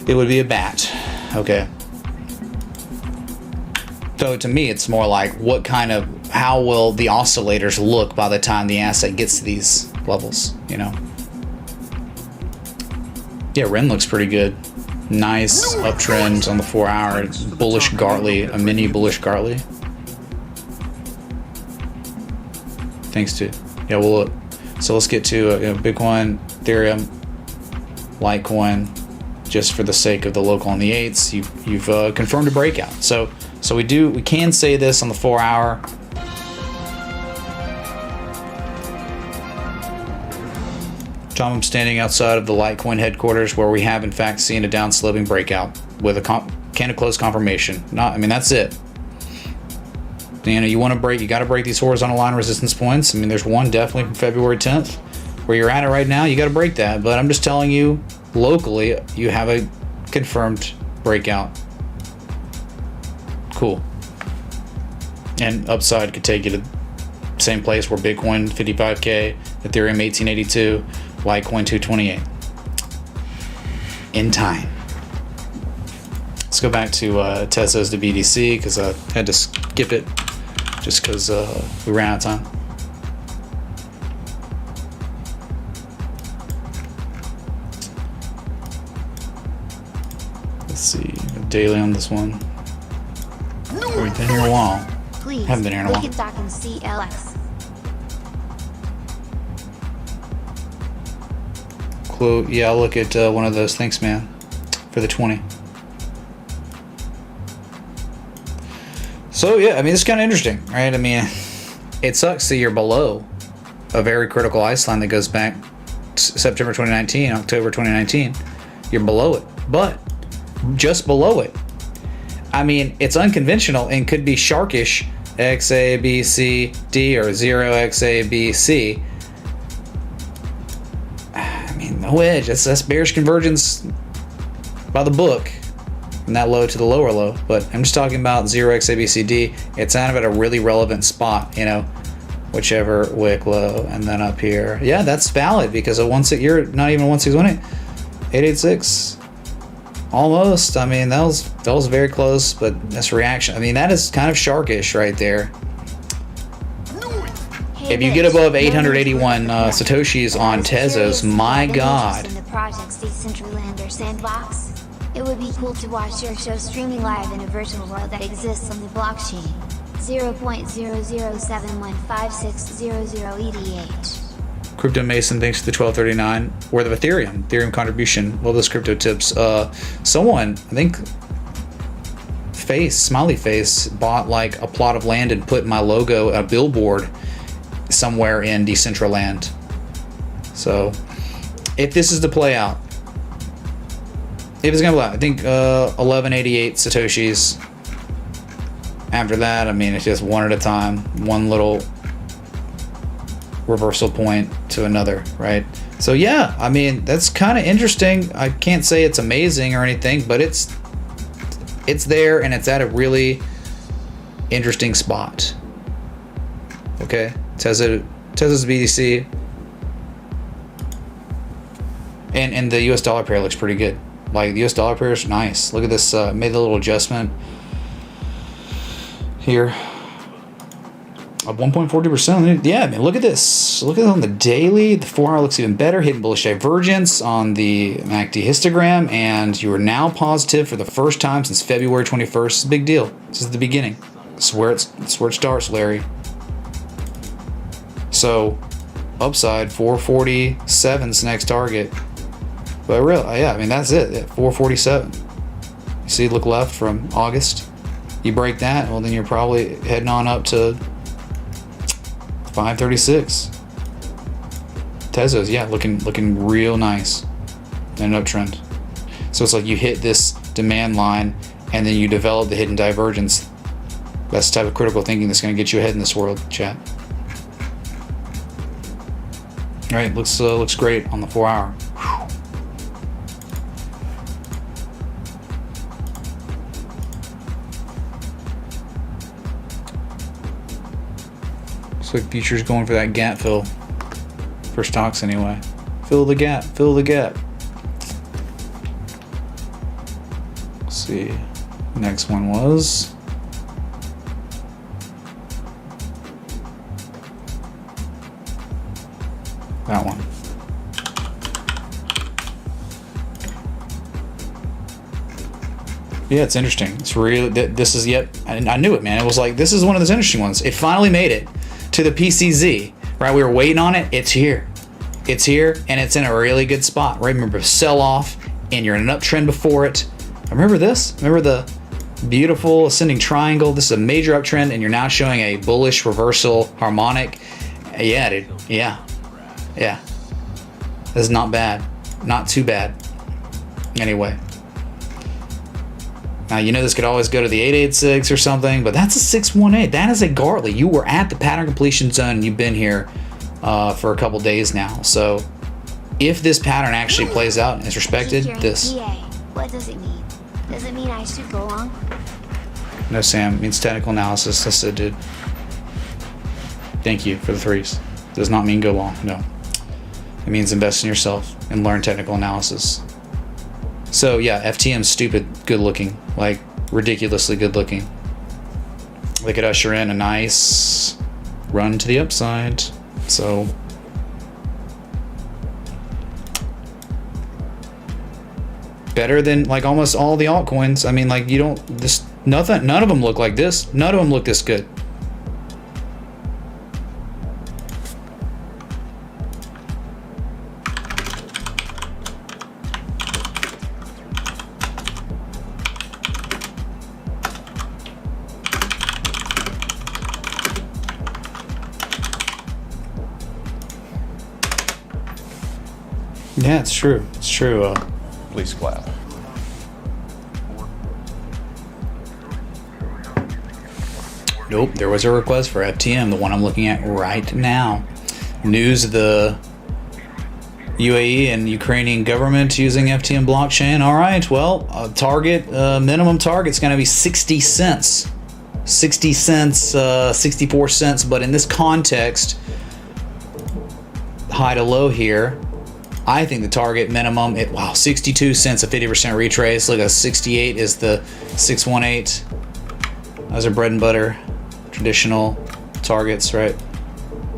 It would be a bat. Okay. So to me, it's more like how will the oscillators look by the time the asset gets to these levels, you know? Yeah, Ren looks pretty good. Nice uptrend on the 4 hour. Bullish Gartley, a mini bullish Gartley. Thanks to, yeah, well, look. So let's get to Bitcoin, Ethereum, Litecoin. Just for the sake of the local on the 8s, you've confirmed a breakout. So we can say this on the 4 hour. Tom, I'm standing outside of the Litecoin headquarters where we have in fact seen a down sloping breakout with a candle close confirmation. That's it. You know, you got to break these horizontal line resistance points. I mean, there's one definitely from February 10th where you're at it right now. You got to break that. But I'm just telling you, locally, you have a confirmed breakout. Cool. And upside could take you to the same place where Bitcoin 55K, Ethereum 1882, Litecoin 228. In time. Let's go back to Tezos to BTC because I had to skip it just because we ran out of time. Let's see, daily on this one. We've been here a while. Please, Haven't been here in a while. look at Doc and CLX. Quote, yeah, I'll look at one of those. Thanks, man, for the 20. So yeah, I mean, it's kind of interesting, right? I mean, it sucks that you're below a very critical ice line that goes back September 2019, October 2019. You're below it, but just below it. I mean, it's unconventional and could be sharkish, XABCD or 0XABC. I mean, no edge. That's bearish convergence by the book. And that low to the lower low, but I'm just talking about 0xABCD. It's kind of at a really relevant spot, you know, whichever wick low, and then up here. Yeah, that's valid because you're not even 1618, 886, almost. I mean, that was very close, but this reaction. I mean, that is kind of sharkish right there. Hey, If you get above 881 satoshis on Tezos, my God. In the project's Decentraland or Sandbox, it would be cool to watch your show streaming live in a virtual world that exists on the blockchain. 0.00715600 Crypto Mason, thanks for the 1239. Worth of Ethereum contribution. Love those crypto tips. Someone, I think, Smiley Face, bought like a plot of land and put my logo, a billboard, somewhere in Decentraland. So, if this is to play out, if it's gonna play out, I think 1188 satoshis. After that, I mean, it's just one at a time, one little reversal point to another, right? So yeah, I mean, that's kind of interesting. I can't say it's amazing or anything, but it's there and it's at a really interesting spot. Okay, Tezos BTC, and the US dollar pair looks pretty good. Like the US dollar pair is nice. Look at this, made a little adjustment here of 1.40%. Yeah, I mean, look at this. Look at it on the daily. The 4 hour looks even better. Hidden bullish divergence on the MACD histogram, and you are now positive for the first time since February 21st. It's a big deal. This is the beginning. It's where it starts, Larry. So, upside 447's next target. But yeah, I mean, that's it. 447. You see, look left from August. You break that, well, then you're probably heading on up to 536. Tezos, yeah, looking real nice. And an uptrend. So it's like you hit this demand line and then you develop the hidden divergence. That's the type of critical thinking that's going to get you ahead in this world, chat. All right, looks great on the 4 hour. Looks like futures going for that gap fill for stocks anyway. Fill the gap, fill the gap. see. Next one was that one. Yeah, it's interesting. It's really, this is yet, I knew it, man. It was like, this is one of those interesting ones. It finally made it to the PCZ, right? We were waiting on it. It's here. It's here, and it's in a really good spot, right? Remember, sell off, and you're in an uptrend before it. Remember this? Remember the beautiful ascending triangle? This is a major uptrend, and you're now showing a bullish reversal harmonic. Yeah, dude. Yeah. Yeah. This is not bad. Not too bad. Anyway. Now, you know this could always go to the 886 or something, but that's a 618. That is a Gartley. You were at the pattern completion zone, and you've been here for a couple days now. So if this pattern actually plays out and is respected, this... TA. What does it mean? Does it mean I should go long? No, Sam. It means technical analysis. That's it, dude. Thank you for the threes. Does not mean go long. No. It means invest in yourself and learn technical analysis. So yeah, FTM's stupid good looking, like ridiculously good looking. They could usher in a nice run to the upside. So better than like almost all the altcoins. I mean, like you don't this nothing. None of them look like this. None of them look this good. Yeah, it's true. It's true. Please clap. Nope, there was a request for FTM, the one I'm looking at right now. News of the UAE and Ukrainian government using FTM blockchain. All right, well, target, minimum target's going to be 60 cents. 60 cents, 64 cents, but in this context, high to low here, I think the target minimum, 62 cents, a 50% retrace. Look, a 68 is the 618. Those are bread and butter, traditional targets, right?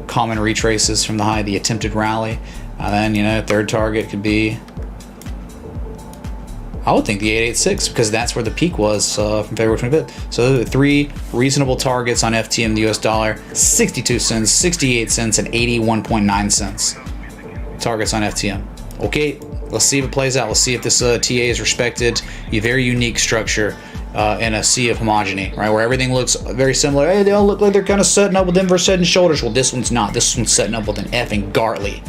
Common retraces from the high, the attempted rally. And then, you know, third target could be, I would think the 886, because that's where the peak was from February 25th. So three reasonable targets on FTM, the US dollar: 62 cents, 68 cents, and 81.9 cents. Targets on FTM. Okay, let's see if it plays out. Let's see if this TA is respected. A very unique structure in a sea of homogeny, right? Where everything looks very similar. Hey, they all look like they're kind of setting up with inverse head and shoulders. Well, this one's not. This one's setting up with an effing Gartley.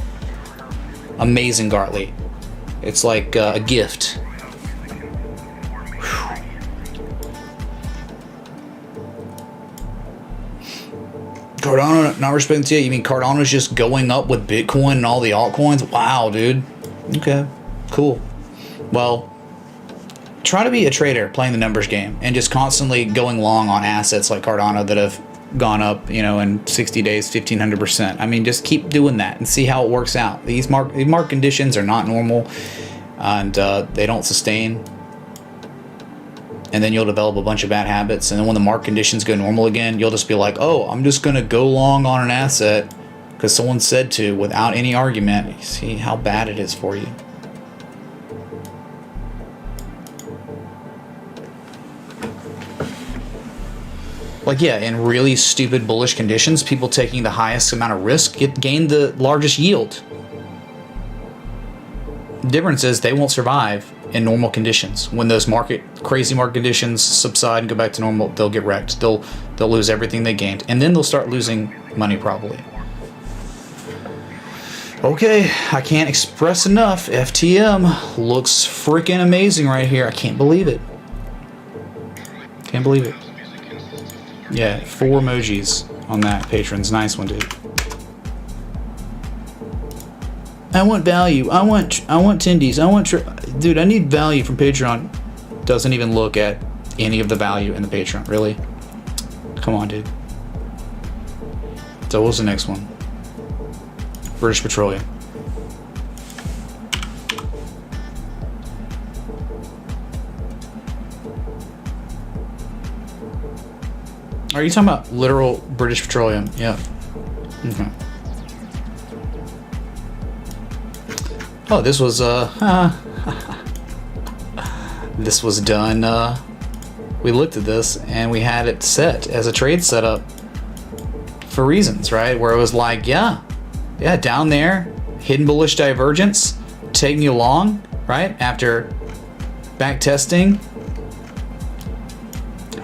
Amazing Gartley. It's like a gift. Cardano not respecting TA. You mean Cardano's just going up with Bitcoin and all the altcoins? Wow, dude. Okay, cool. Well, try to be a trader playing the numbers game and just constantly going long on assets like Cardano that have gone up, you know, in 60 days, 1,500%. I mean, just keep doing that and see how it works out. These market conditions are not normal, and they don't sustain. And then you'll develop a bunch of bad habits. And then when the market conditions go normal again, you'll just be like, oh, I'm just going to go long on an asset because someone said to, without any argument. You see how bad it is for you. Like, yeah, in really stupid bullish conditions, people taking the highest amount of risk gain the largest yield. The difference is they won't survive in normal conditions. When those crazy market conditions subside and go back to normal, they'll get wrecked. They'll lose everything they gained, and then they'll start losing money probably. Okay, I can't express enough. FTM looks freaking amazing right here. I can't believe it. Can't believe it. Yeah, 4 emojis on that, patrons. Nice one, dude. I want value. I want tendies. Dude, I need value from Patreon. Doesn't even look at any of the value in the Patreon. Really? Come on, dude. So what was the next one? British Petroleum. Are you talking about literal British Petroleum? Yeah. Okay. Oh, this was this was done. We looked at this and we had it set as a trade setup for reasons, right? Where it was like, yeah, down there, hidden bullish divergence, taking you long, right? After back testing,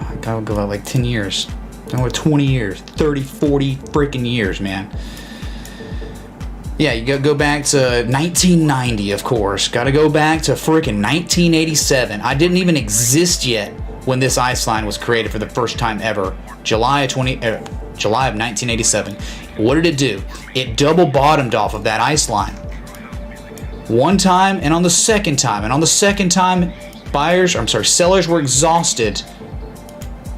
I gotta go out like 10 years, or 20 years, 30, 40 freaking years, man. Yeah, you go back to 1990, of course. Got to go back to freaking 1987. I didn't even exist yet when this ice line was created for the first time ever. July of 1987. What did it do? It double bottomed off of that ice line. One time and on the second time. And on the second time, sellers were exhausted.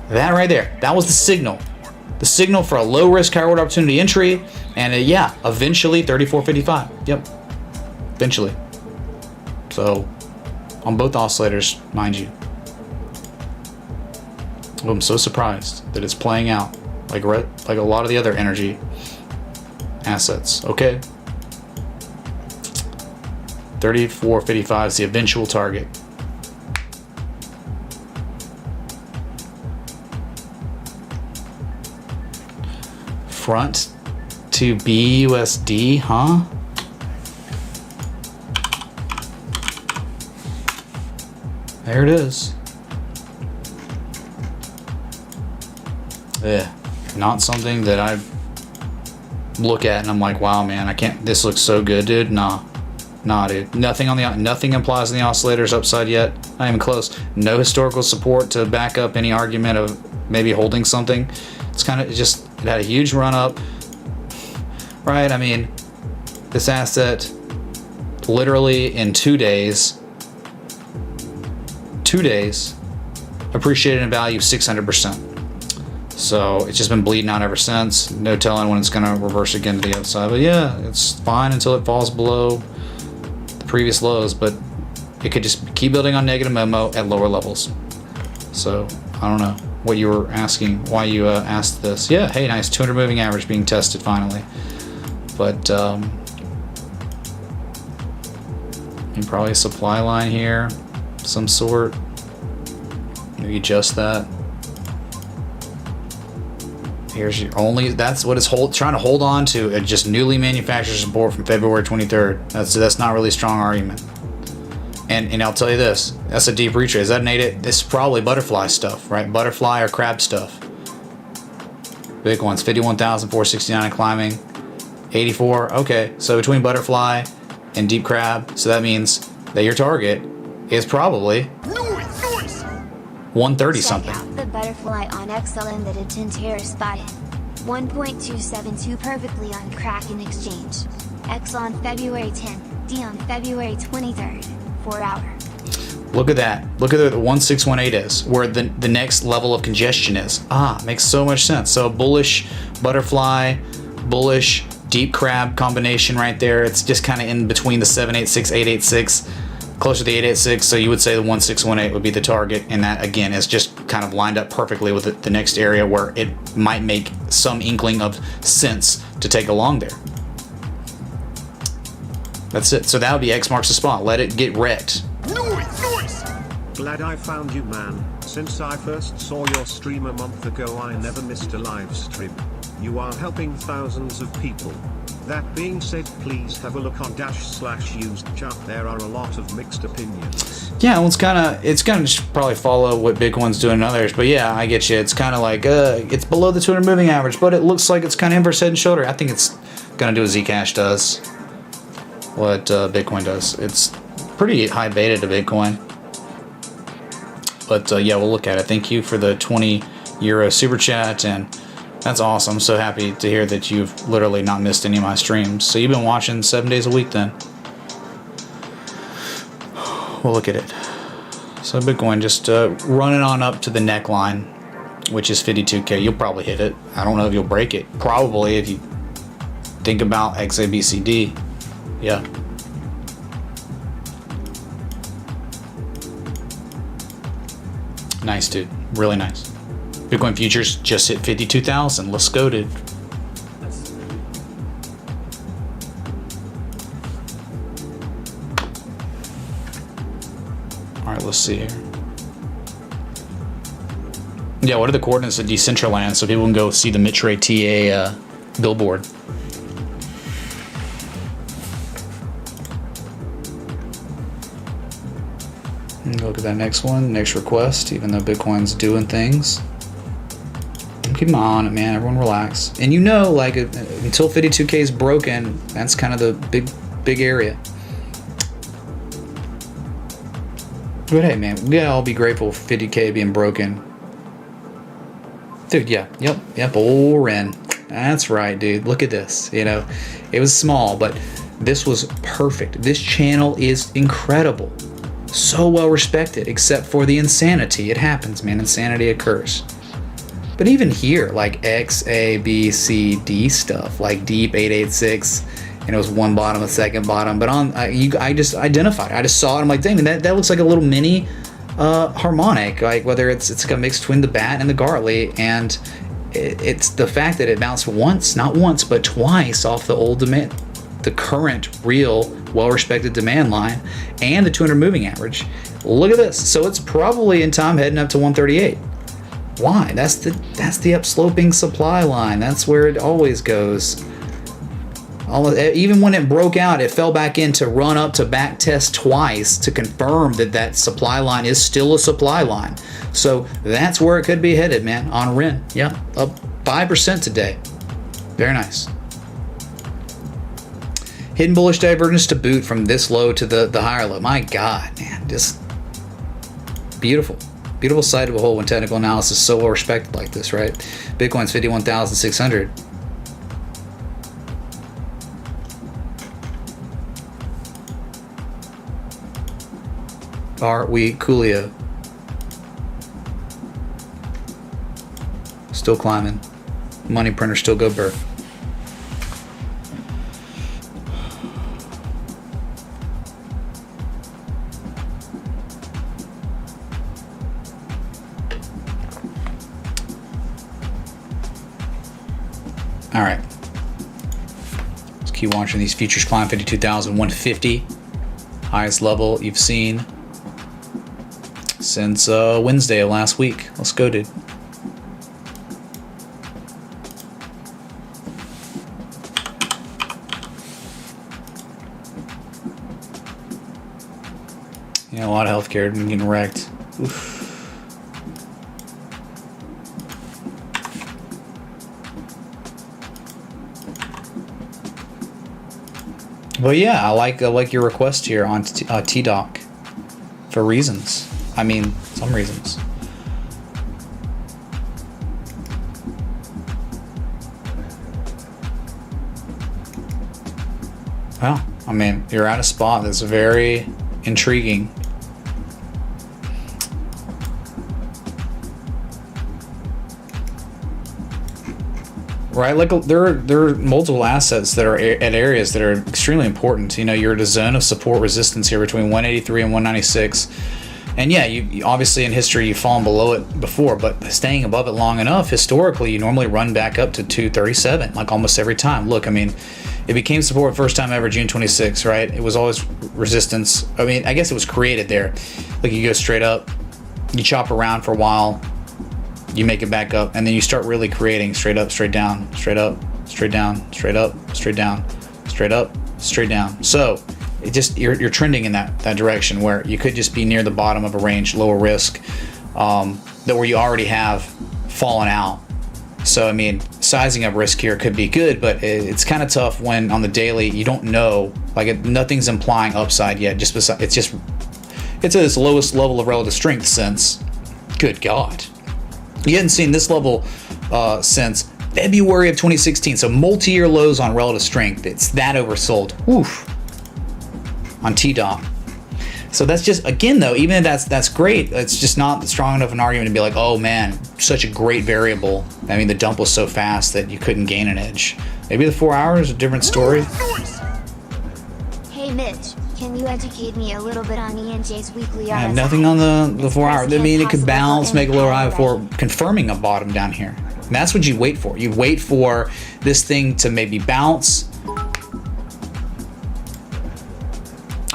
That right there, that was the signal. The signal for a low risk, high reward opportunity entry. And yeah, eventually 34.55. Yep. Eventually. So, on both oscillators, mind you. Oh, I'm so surprised that it's playing out like a lot of the other energy assets. Okay. 34.55 is the eventual target. Front to BUSD, huh? There it is. Yeah, not something that I look at and I'm like, wow, man, I can't. This looks so good, dude. Nah, dude. Nothing implies on the oscillators upside yet. Not even close. No historical support to back up any argument of maybe holding something. It's kind of just, it had a huge run up. Right, I mean, this asset literally in 2 days appreciated in value 600%. So it's just been bleeding out ever since. No telling when it's going to reverse again to the upside. But yeah, it's fine until it falls below the previous lows, but it could just keep building on negative Momo at lower levels. So I don't know what you were asking, why you asked this. Yeah, hey, nice 200 moving average being tested finally. But probably a supply line here, some sort. Maybe adjust that. Here's your only. That's what it's trying to hold on to. Just newly manufactured support from February 23rd. That's not really a strong argument. And I'll tell you this. That's a deep retrace. Is that an 8? This is probably butterfly stuff, right? Butterfly or crab stuff. Big ones. 51,469 and climbing. 84. Okay, so between butterfly and deep crab, so that means that your target is probably 130 something. Check out the butterfly on XLM that Atintera spotted. 1.272 perfectly on Kraken Exchange. X on February 10th, D on February 23rd, 4 hour. Look at that. Look at where the 1618 is, where the next level of congestion is. Makes so much sense. So bullish butterfly, bullish deep crab combination right there. It's just kind of in between the 786, 886, closer to the 886. So you would say the 1618 would be the target, and that again is just kind of lined up perfectly with the next area where it might make some inkling of sense to take along there. That's it. So that would be X marks the spot. Let it get wrecked. Glad I found you, man. Since I first saw your stream a month ago, I never missed a live stream. You are helping thousands of people. That being said, please have a look on /used chart. There are a lot of mixed opinions. Yeah, well, it's gonna just probably follow what Bitcoin's doing and others. But yeah, I get you. It's kind of like it's below the 200 moving average, but it looks like it's kind of inverse head and shoulder. I think it's gonna do what Zcash does, what Bitcoin does. It's pretty high beta to Bitcoin. But yeah, we'll look at it. Thank you for the 20 euro super chat, and that's awesome. I'm so happy to hear that you've literally not missed any of my streams. So you've been watching 7 days a week then. We'll look at it. So Bitcoin just running on up to the neckline, which is 52K. You'll probably hit it. I don't know if you'll break it. Probably if you think about XABCD. Yeah. Nice, dude. Really nice. Bitcoin futures just hit 52,000. Let's go, dude. All right, let's see here. Yeah, what are the coordinates of Decentraland so people can go see the Mitre TA billboard? And look at that next one, next request, even though Bitcoin's doing things. Keep my eye on it, man. Everyone relax. And you know, like, until 52K is broken, that's kind of the big area. But hey, man, we gotta all be grateful for 50K being broken. Dude, yeah, yep, old Ren. That's right, dude. Look at this. You know, it was small, but this was perfect. This channel is incredible. So well respected, except for the insanity. It happens, man. Insanity occurs. But even here, like X, A, B, C, D stuff, like deep 886, and it was one bottom, a second bottom. But I just identified it. I just saw it. I'm like, dang, that looks like a little mini harmonic, like whether it's like a mix between the bat and the Gartley, and it's the fact that it bounced once, not once, but twice off the old demand, the current real well-respected demand line, and the 200 moving average. Look at this. So it's probably in time heading up to 138. Why? That's the upsloping supply line. That's where it always goes. Even when it broke out, it fell back in to run up to back test twice to confirm that supply line is still a supply line. So that's where it could be headed, man, on REN. Yeah, up 5% today. Very nice. Hidden bullish divergence to boot from this low to the higher low. My God, man, just beautiful. Beautiful sight to behold when technical analysis is so well respected like this, right? Bitcoin's 51,600. Are we Coolio? Still climbing. Money printer still go burr. All right. Let's keep watching these futures climb. 52,150. Highest level you've seen since Wednesday of last week. Let's go, dude. Yeah, a lot of healthcare getting wrecked. Oof. But yeah, I like your request here on TDoc for reasons. I mean, some reasons. Well, I mean, you're at a spot that's very intriguing. Right, like there are multiple assets that are at areas that are extremely important. You know, you're at a zone of support resistance here between 183 and 196. And yeah, you obviously in history you've fallen below it before, but staying above it long enough, historically you normally run back up to 237, like almost every time. Look, I mean, it became support first time ever June 26, right? It was always resistance. I mean, I guess it was created there. Like you go straight up, you chop around for a while, you make it back up, and then you start really creating straight up, straight down, straight up, straight down, straight up, straight down, straight up, straight down. So it just you're trending in that direction where you could just be near the bottom of a range, lower risk, that where you already have fallen out. So I mean, sizing up risk here could be good, but it's kind of tough when on the daily you don't know, like nothing's implying upside yet. It's at its lowest level of relative strength since, good God. You hadn't seen this level since February of 2016. So multi-year lows on relative strength. It's that oversold. Woof. On TDOT. So that's just, again though, even if that's great, it's just not strong enough an argument to be like, oh man, such a great variable. I mean, the dump was so fast that you couldn't gain an edge. Maybe the 4 hours, a different story. Hey Mitch, Can you educate me a little bit on ENJ's weekly RSI? Nothing on the 4 hour. I mean, it could bounce, make a lower high before already. confirming a bottom down here. And that's what you wait for. You wait for this thing to maybe bounce,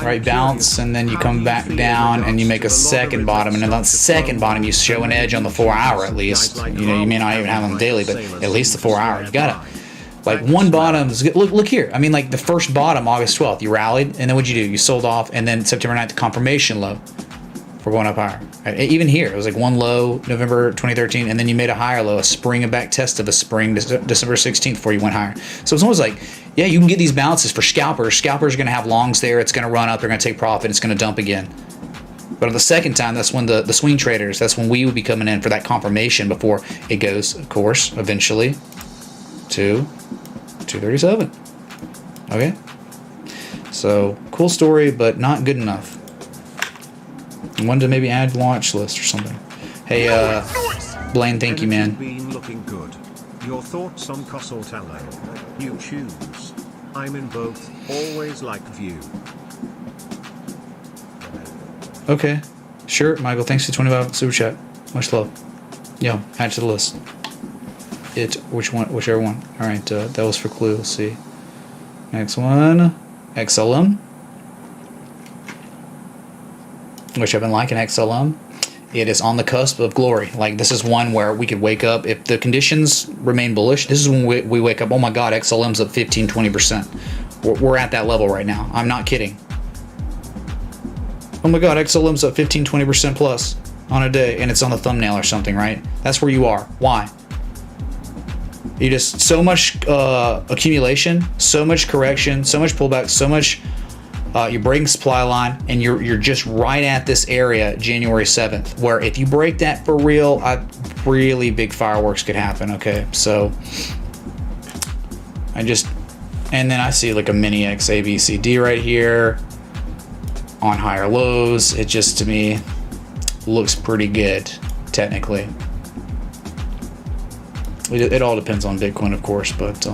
right? Bounce, and then you come back down and you make a second bottom, and on that second bottom you show an edge on the 4 hour at least. You know, you may not even have on the daily, but at least the 4 hour. You gotta, like, one bottom. Look here. I mean, like the first bottom, August 12th, you rallied, and then what'd you do? You sold off, and then September 9th, the confirmation low for going up higher. Right? Even here, it was like one low, November 2013, and then you made a higher low, a spring, a back test of a spring, December 16th, before you went higher. So it's almost like, yeah, you can get these bounces for scalpers. Scalpers are going to have longs there. It's going to run up. They're going to take profit. It's going to dump again. But on the second time, that's when the swing traders, that's when we would be coming in for that confirmation before it goes, of course, eventually to 237. Okay. So cool story, but not good enough. I wanted to maybe add watch list or something. Hey, Blaine, thank you, man. Been looking good. Your thoughts on Cosortallo? You choose. I'm in both. Always like view. Okay, sure, Michael. Thanks for the 25 super chat. Much love. Yeah, add to the list. Whichever one. All right, that was for Clue. Let's see. Next one, XLM. Which I've been liking XLM. It is on the cusp of glory. Like, this is one where we could wake up if the conditions remain bullish. This is when we wake up. Oh my God, XLM's up 15-20%. We're at that level right now. I'm not kidding. Oh my God, XLM's up 15-20% plus on a day, and it's on the thumbnail or something, right? That's where you are. Why? You just, so much accumulation, so much correction, so much pullback, so much. You're breaking supply line, and you're just right at this area, January 7th, where if you break that for real, really big fireworks could happen. Okay, so and then I see like a mini X A B C D right here on higher lows. It just, to me, looks pretty good technically. It all depends on Bitcoin, of course, but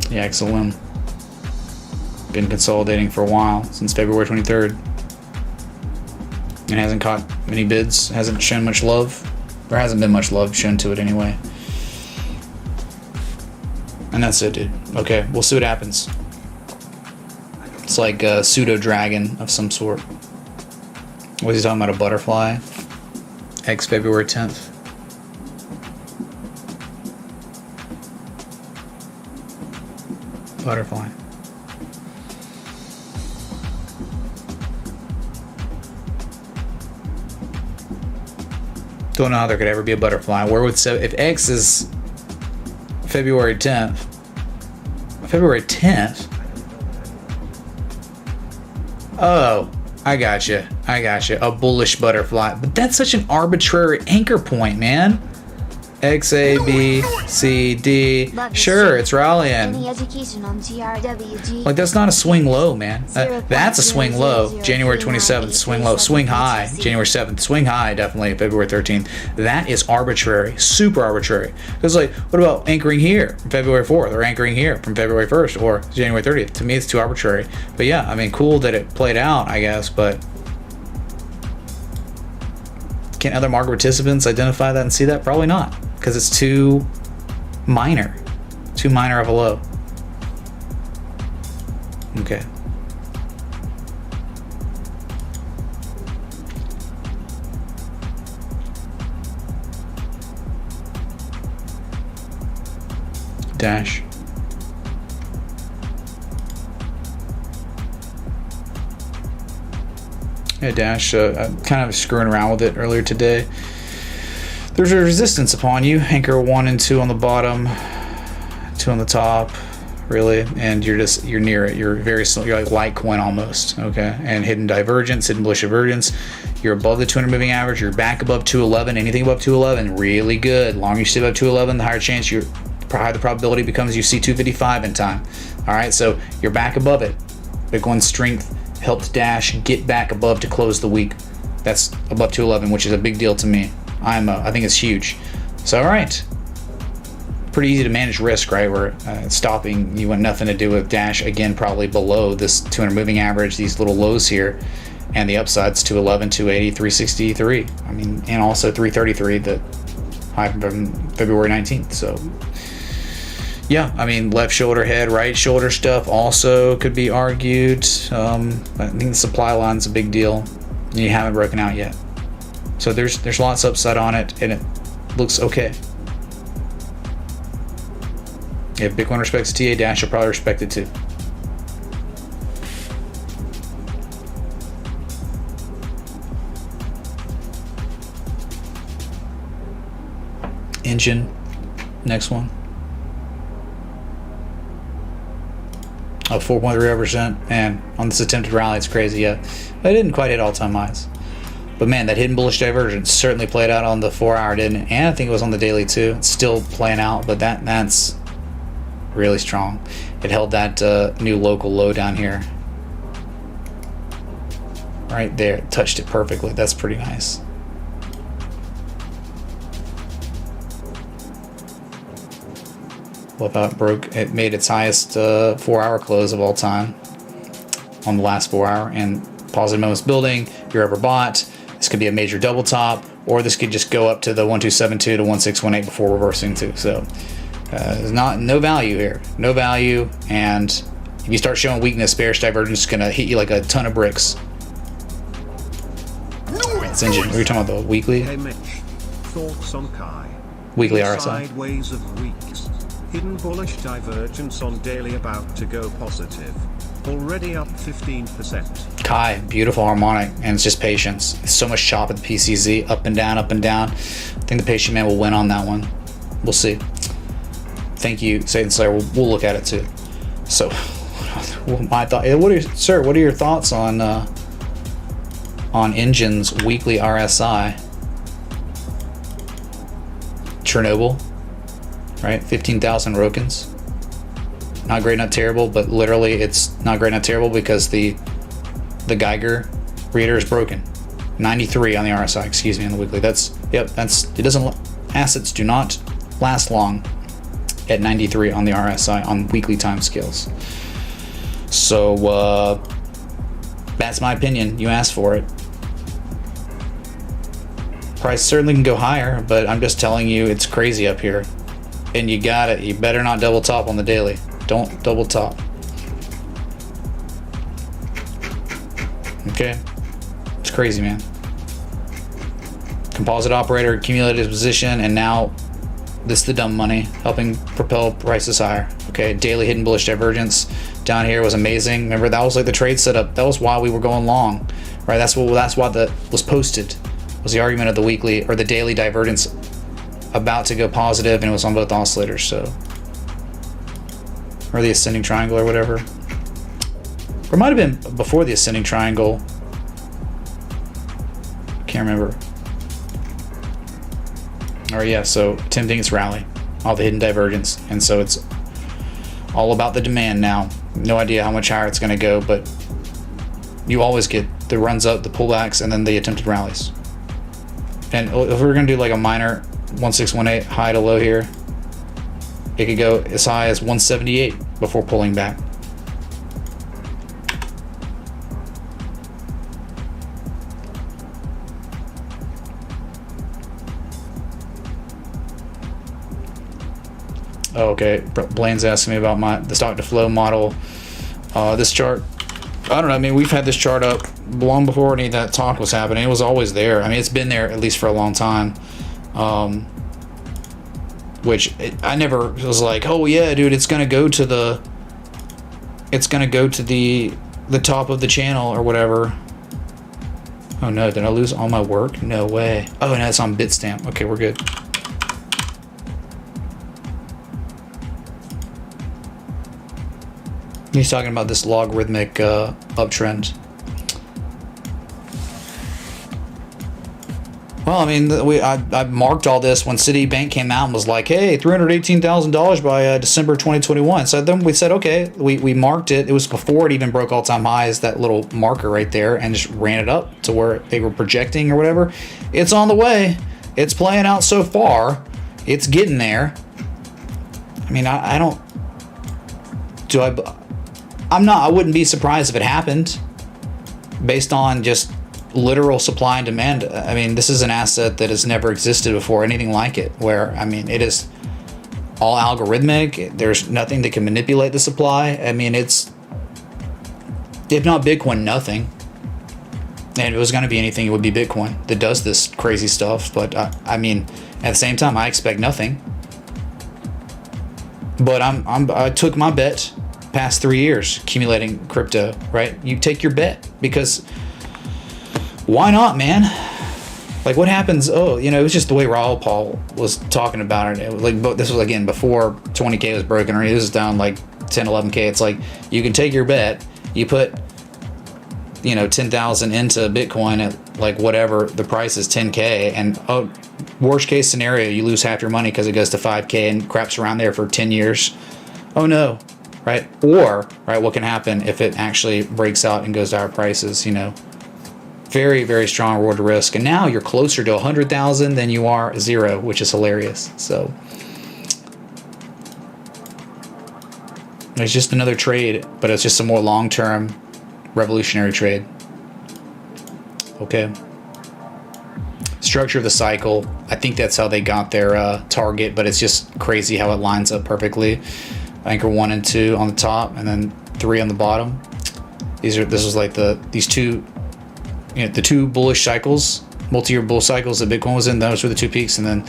yeah, XLM. Been consolidating for a while, since February 23rd. And hasn't caught many bids, hasn't shown much love. There hasn't been much love shown to it anyway. And that's it, dude. Okay, we'll see what happens. It's like a pseudo dragon of some sort. Was he talking about a butterfly? X February 10th. Butterfly. Don't know how there could ever be a butterfly. Where would if X is February 10th? February 10th? Oh, I gotcha. A bullish butterfly. But that's such an arbitrary anchor point, man. X, A, B, C, D. Sure, it's rallying. Any education on TRWG? Like, that's not a swing low, man. That's a swing low. January 27th, swing low. Swing high, January 7th. Swing high, definitely, February 13th. That is arbitrary. Super arbitrary. Because, like, what about anchoring here from February 4th? Or anchoring here from February 1st or January 30th? To me, it's too arbitrary. But yeah, I mean, cool that it played out, I guess, but can other market participants identify that and see that? Probably not. Because it's too minor of a low. Okay. Dash. Yeah, Dash. I'm kind of screwing around with it earlier today. There's a resistance upon you. Anchor 1 and 2 on the bottom, 2 on the top, really, and you're near it. You're like Litecoin almost, okay? And hidden divergence, hidden bullish divergence. You're above the 200 moving average. You're back above 211. Anything above 211, really good. The longer you stay above 211, the higher chance higher the probability becomes you see 255 in time. All right, so you're back above it. Bitcoin's strength helped Dash get back above to close the week. That's above 211, which is a big deal to me. I think it's huge. So, all right. pretty easy to manage risk, right? Where stopping, you want nothing to do with Dash, again, probably below this 200 moving average, these little lows here, and the upsides 211, 280, 363. I mean, and also 333, the high from February 19th. So yeah, I mean, left shoulder head, right shoulder stuff also could be argued. I think the supply line's a big deal. You haven't broken out yet. So there's lots of upside on it, and it looks okay. If Bitcoin respects TA, Dash will probably respect it too. Engine, next one. Up 4.3%, and on this attempted rally, it's crazy. Yeah, it didn't quite hit all-time highs, but man, that hidden bullish divergence certainly played out on the 4-hour, didn't it? And I think it was on the daily too. It's still playing out, but that's really strong. It held that new local low down here, right there. It touched it perfectly. That's pretty nice. Love how it broke. It made its highest 4-hour close of all time on the last 4-hour, and positive moments building. If you're ever bought, this could be a major double top, or this could just go up to the 1272 to 1618 before reversing too. So there's no value here, no value. And if you start showing weakness, bearish divergence is gonna hit you like a ton of bricks. It's engine. We're talking about the weekly. Hey Mitch, thoughts on Kai? Weekly RSI. Sideways of weeks. Hidden bullish divergence on daily about to go positive. Already up 15%. Kai, beautiful harmonic, and it's just patience. It's so much chop at the PCZ, up and down, up and down. I think the patient man will win on that one. We'll see. Thank you, Satan Slayer. We'll look at it too. So, my thought. What are your thoughts on Engine's weekly RSI? Chernobyl, right? 15,000 Rokins. Not great, not terrible, but literally it's not great, not terrible because the Geiger reader is broken. 93 on the RSI, excuse me, on the weekly. Assets do not last long at 93 on the RSI on weekly time scales. So that's my opinion. You asked for it. Price certainly can go higher, but I'm just telling you it's crazy up here. And you got it. You better not double top on the daily. Don't double top. Okay? It's crazy, man. Composite operator accumulated his position, and now this is the dumb money helping propel prices higher. Okay, daily hidden bullish divergence down here was amazing. Remember, that was like the trade setup. That was why we were going long, right? That's why that was posted. Was the argument of the weekly or the daily divergence about to go positive, and it was on both oscillators. So, or the ascending triangle or whatever. Or it might have been before the ascending triangle. Can't remember. Or yeah, so attempting its rally, all the hidden divergence, and so it's all about the demand now. No idea how much higher it's going to go, but you always get the runs up, the pullbacks, and then the attempted rallies. And if we're going to do like a minor 1618 high to low here, it could go as high as 178 before pulling back. Oh, okay, Blaine's asking me about the stock to flow model. This chart, I don't know. I mean, we've had this chart up long before any of that talk was happening. It was always there. I mean, it's been there at least for a long time. I never was like, oh yeah, dude, it's gonna go to the top of the channel or whatever. Oh no, did I lose all my work? No way. Oh no, it's on Bitstamp. Okay, we're good. He's talking about this logarithmic uptrend. Well, I mean, I marked all this when Citibank came out and was like, hey, $318,000 by December 2021. So then we said, okay, we marked it. It was before it even broke all-time highs, that little marker right there, and just ran it up to where they were projecting or whatever. It's on the way. It's playing out so far. It's getting there. mean, I don't. I wouldn't be surprised if it happened based on just literal supply and demand. I mean, this is an asset that has never existed before, anything like it, where, I mean, it is all algorithmic. There's nothing that can manipulate the supply. I mean, it's, if not Bitcoin, nothing. And if it was going to be anything, it would be Bitcoin that does this crazy stuff. But I mean, at the same time, I expect nothing. But I took my bet past 3 years accumulating crypto, right? You take your bet because why not, man? Like, what happens? Oh, you know, it was just the way Raoul Pal was talking about it. It was like, this was again before 20K was broken, or this is down like 10, 11K. It's like, you can take your bet, you put, you know, 10,000 into Bitcoin at like whatever the price is, 10K, and oh, worst case scenario, you lose half your money because it goes to 5K and craps around there for 10 years. Oh no, right? Or, right, what can happen if it actually breaks out and goes to higher prices, you know? Very, very strong reward to risk. And now you're closer to 100,000 than you are 0, which is hilarious. So it's just another trade, but it's just a more long-term revolutionary trade. Okay. Structure of the cycle. I think that's how they got their target, but it's just crazy how it lines up perfectly. Anchor 1 and 2 on the top, and then 3 on the bottom. This was like these two, you know, the two bullish cycles, multi-year bull cycles that Bitcoin was in. Those were the two peaks, and then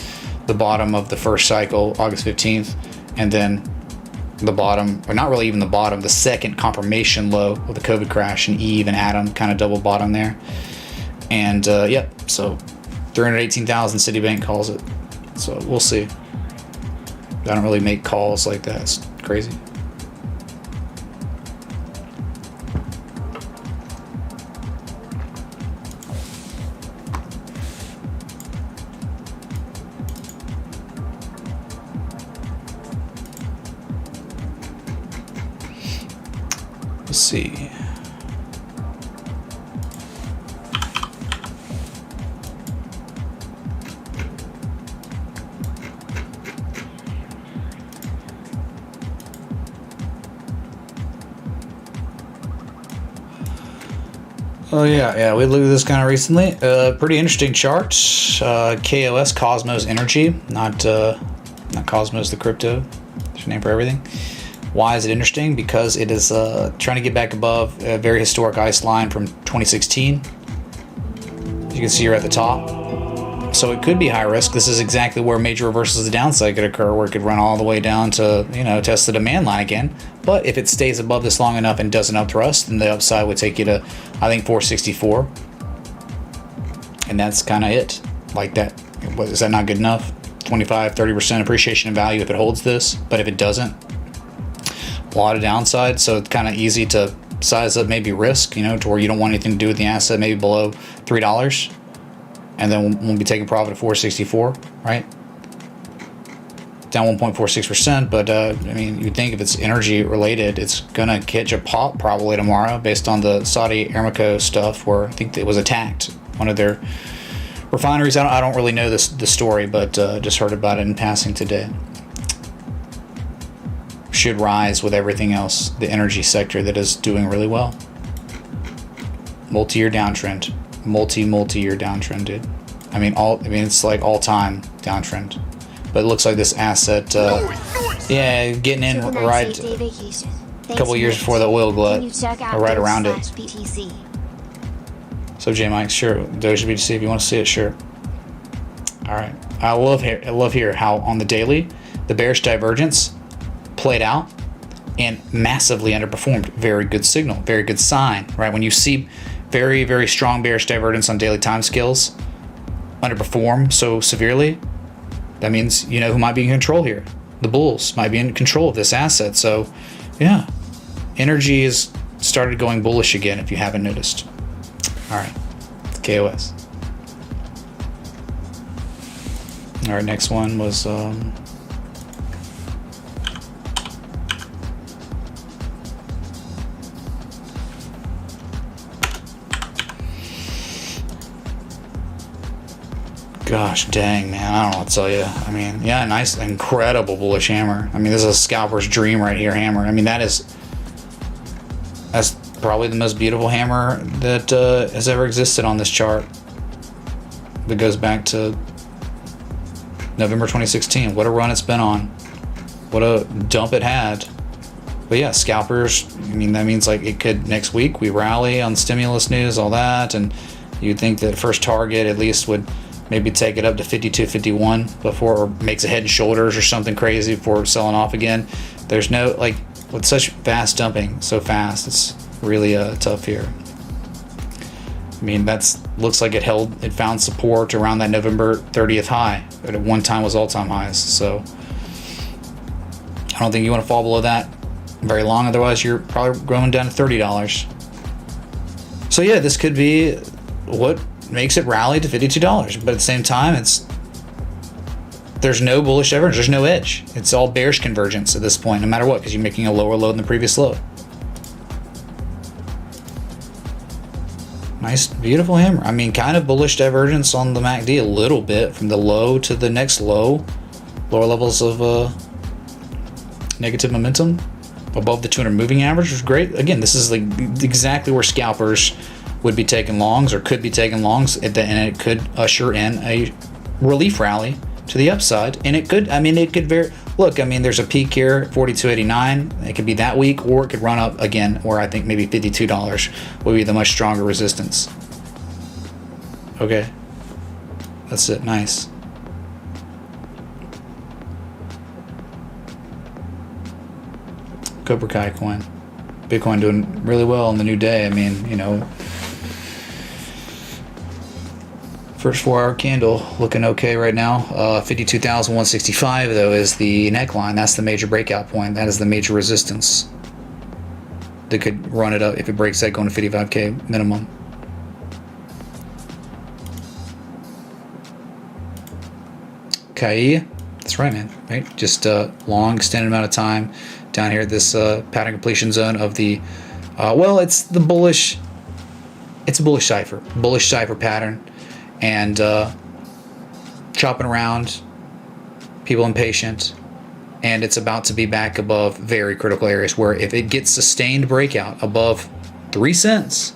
the bottom of the first cycle, August 15th, and then the bottom, or not really even the bottom, the second confirmation low of the COVID crash, and Eve and Adam kind of double bottom there. And yep, so 318,000 Citibank calls it. So we'll see. I don't really make calls like that. It's crazy. Let's see. Oh yeah, we looked at this kind of recently. Pretty interesting chart. KOS, Cosmos Energy, not Cosmos the crypto. There's a name for everything. Why is it interesting? Because it is trying to get back above a very historic ice line from 2016. You can see here at the top. So it could be high risk. This is exactly where major reversals of the downside could occur, where it could run all the way down to, you know, test the demand line again. But if it stays above this long enough and doesn't upthrust, then the upside would take you to, I think, 464. And that's kind of it. Like that. Is that not good enough? 25, 30% appreciation in value if it holds this. But if it doesn't, a lot of downside. So it's kind of easy to size up maybe risk, you know, to where you don't want anything to do with the asset, maybe below $3. And then we'll be taking profit at 464, right? Down 1.46%, but I mean, you'd think if it's energy related, it's gonna catch a pop probably tomorrow based on the Saudi Aramco stuff, where I think it was attacked, one of their refineries. I don't really know the story, but just heard about it in passing today. Should rise with everything else, the energy sector that is doing really well. Multi-year downtrend. Multi-year downtrend, dude. I mean, it's like all-time downtrend. But it looks like this asset, yeah, getting in right a couple years before the oil glut, or right around it. So J Mike, sure, Doge BTC, if you want to see it, sure. All right, I love here how on the daily, the bearish divergence played out and massively underperformed. Very good signal, very good sign, right? When you see very, very strong bearish divergence on daily time scales underperform so severely, that means you know who might be in control here. The bulls might be in control of this asset. So yeah, energy has started going bullish again, if you haven't noticed. All right, KOS. All right, next one was Gosh dang, man. I don't know what to tell you. I mean, yeah, nice, incredible bullish hammer. I mean, this is a scalper's dream right here, hammer. I mean, that's probably the most beautiful hammer that has ever existed on this chart. That goes back to November 2016. What a run it's been on. What a dump it had. But yeah, scalpers, I mean, that means like it could next week we rally on stimulus news, all that, and you'd think that first target at least would maybe take it up to 52.51 before, or makes a head and shoulders or something crazy before selling off again. There's no, like, with such fast dumping, so fast, it's really tough here. I mean, looks like it found support around that November 30th high. It at one time was all-time highs, so I don't think you want to fall below that very long, otherwise you're probably going down to $30. So yeah, this could be what makes it rally to $52, but at the same time, there's no bullish divergence, there's no edge. It's all bearish convergence at this point, no matter what, because you're making a lower low than the previous low. Nice, beautiful hammer. I mean, kind of bullish divergence on the MACD a little bit from the low to the next low. Lower levels of negative momentum above the 200 moving average was great. Again, this is like exactly where scalpers would be taking longs, or could be taking longs, and it could usher in a relief rally to the upside. And it could, I mean, it could look, I mean, there's a peak here, 42.89. It could be that week, or it could run up again, where I think maybe $52 would be the much stronger resistance. Okay, that's it. Nice. Cobra Kai coin. Bitcoin doing really well on the new day. I mean, you know, first 4-hour candle looking okay right now. 52,165 though is the neckline. That's the major breakout point. That is the major resistance that could run it up if it breaks that, going to 55k minimum. Kai, that's right, man. Right, just a long extended amount of time down here at this pattern completion zone of the well, it's the bullish. It's a bullish cipher pattern. And chopping around, people impatient, and it's about to be back above very critical areas where if it gets sustained breakout above 3 cents,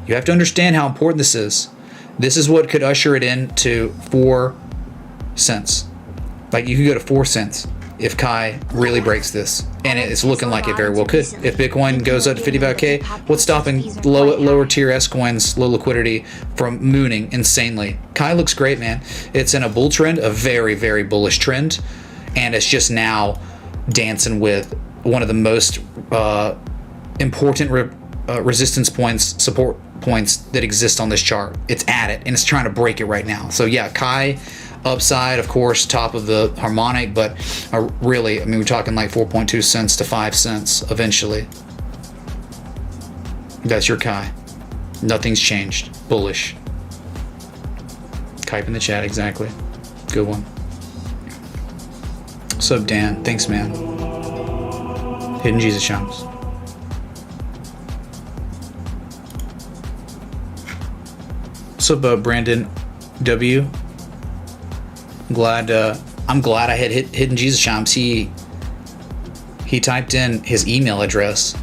you have to understand how important this is. This is what could usher it into 4 cents. Like, you could go to 4 cents if Kai really breaks this, and it's looking like it very well could. If Bitcoin goes up to 55k, what's stopping lower tier S coins, low liquidity, from mooning insanely? Kai looks great, man. It's in a bull trend, a very, very bullish trend, and it's just now dancing with one of the most important resistance points, support points that exist on this chart. It's at it, and it's trying to break it right now. So yeah, Kai upside, of course, top of the harmonic, but really, I mean, we're talking like 4.2 cents to 5 cents eventually. That's your Kai. Nothing's changed. Bullish. Type in the chat, exactly. Good one. What's up, Dan? Thanks, man. Hidden Jesus Shams. What's up, Brandon W? I'm glad I had Hidden Jesus Shams. He typed in his email address,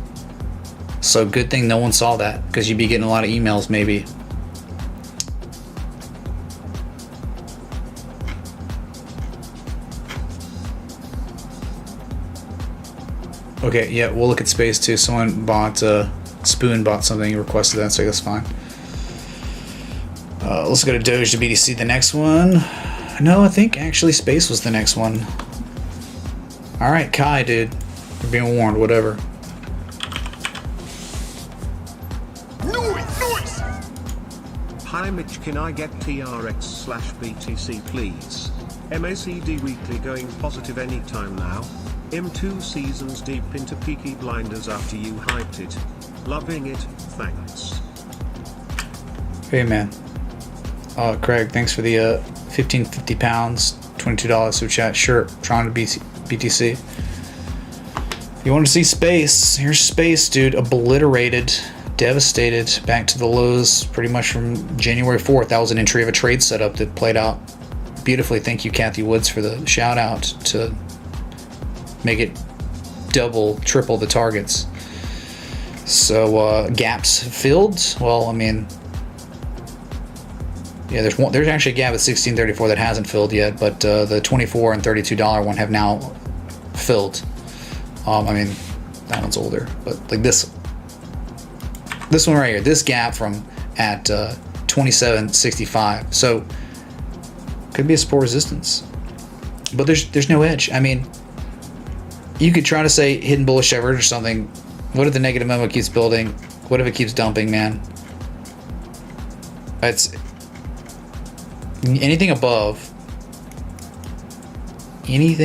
so good thing no one saw that, because you'd be getting a lot of emails maybe. Okay, yeah, we'll look at space too. Someone bought Spoon bought something, he requested that, so that's fine. Let's go to Doge to BTC, the next one. No, I think actually space was the next one. Alright, Kai, dude. You're being warned, whatever. Noise! Hi Mitch, can I get TRX/BTC please? MACD weekly going positive anytime now. M2 seasons deep into Peaky Blinders after you hyped it. Loving it, thanks. Hey man. Craig, thanks for the 1550 pounds, $22 super chat. Sure, trying to BTC. You want to see space? Here's space, dude. Obliterated, devastated, back to the lows pretty much from January 4th. That was an entry of a trade setup that played out beautifully. Thank you, Kathy Woods, for the shout out to make it double, triple the targets. So gaps filled. Well, I mean, yeah, there's actually a gap at 1634 that hasn't filled yet, but the $24 and $32 one have now filled. I mean, that one's older, but like this one right here, this gap from at 2765. So could be a support resistance, but there's no edge. I mean, you could try to say hidden bullish divergence or something. What if the negative memo keeps building? What if it keeps dumping, man? It's anything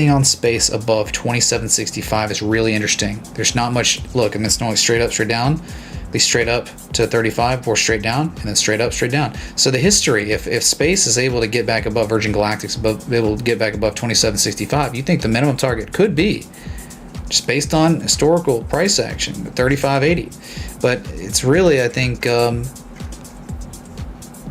on space above 2765 is really interesting. There's not much. Look, and it's not like straight up, straight down. They straight up to 35 or straight down, and then straight up, straight down. So the history, if space is able to get back above Virgin Galactic's able to get back above 2765, you think the minimum target could be just based on historical price action, 35.80. But it's really, I think,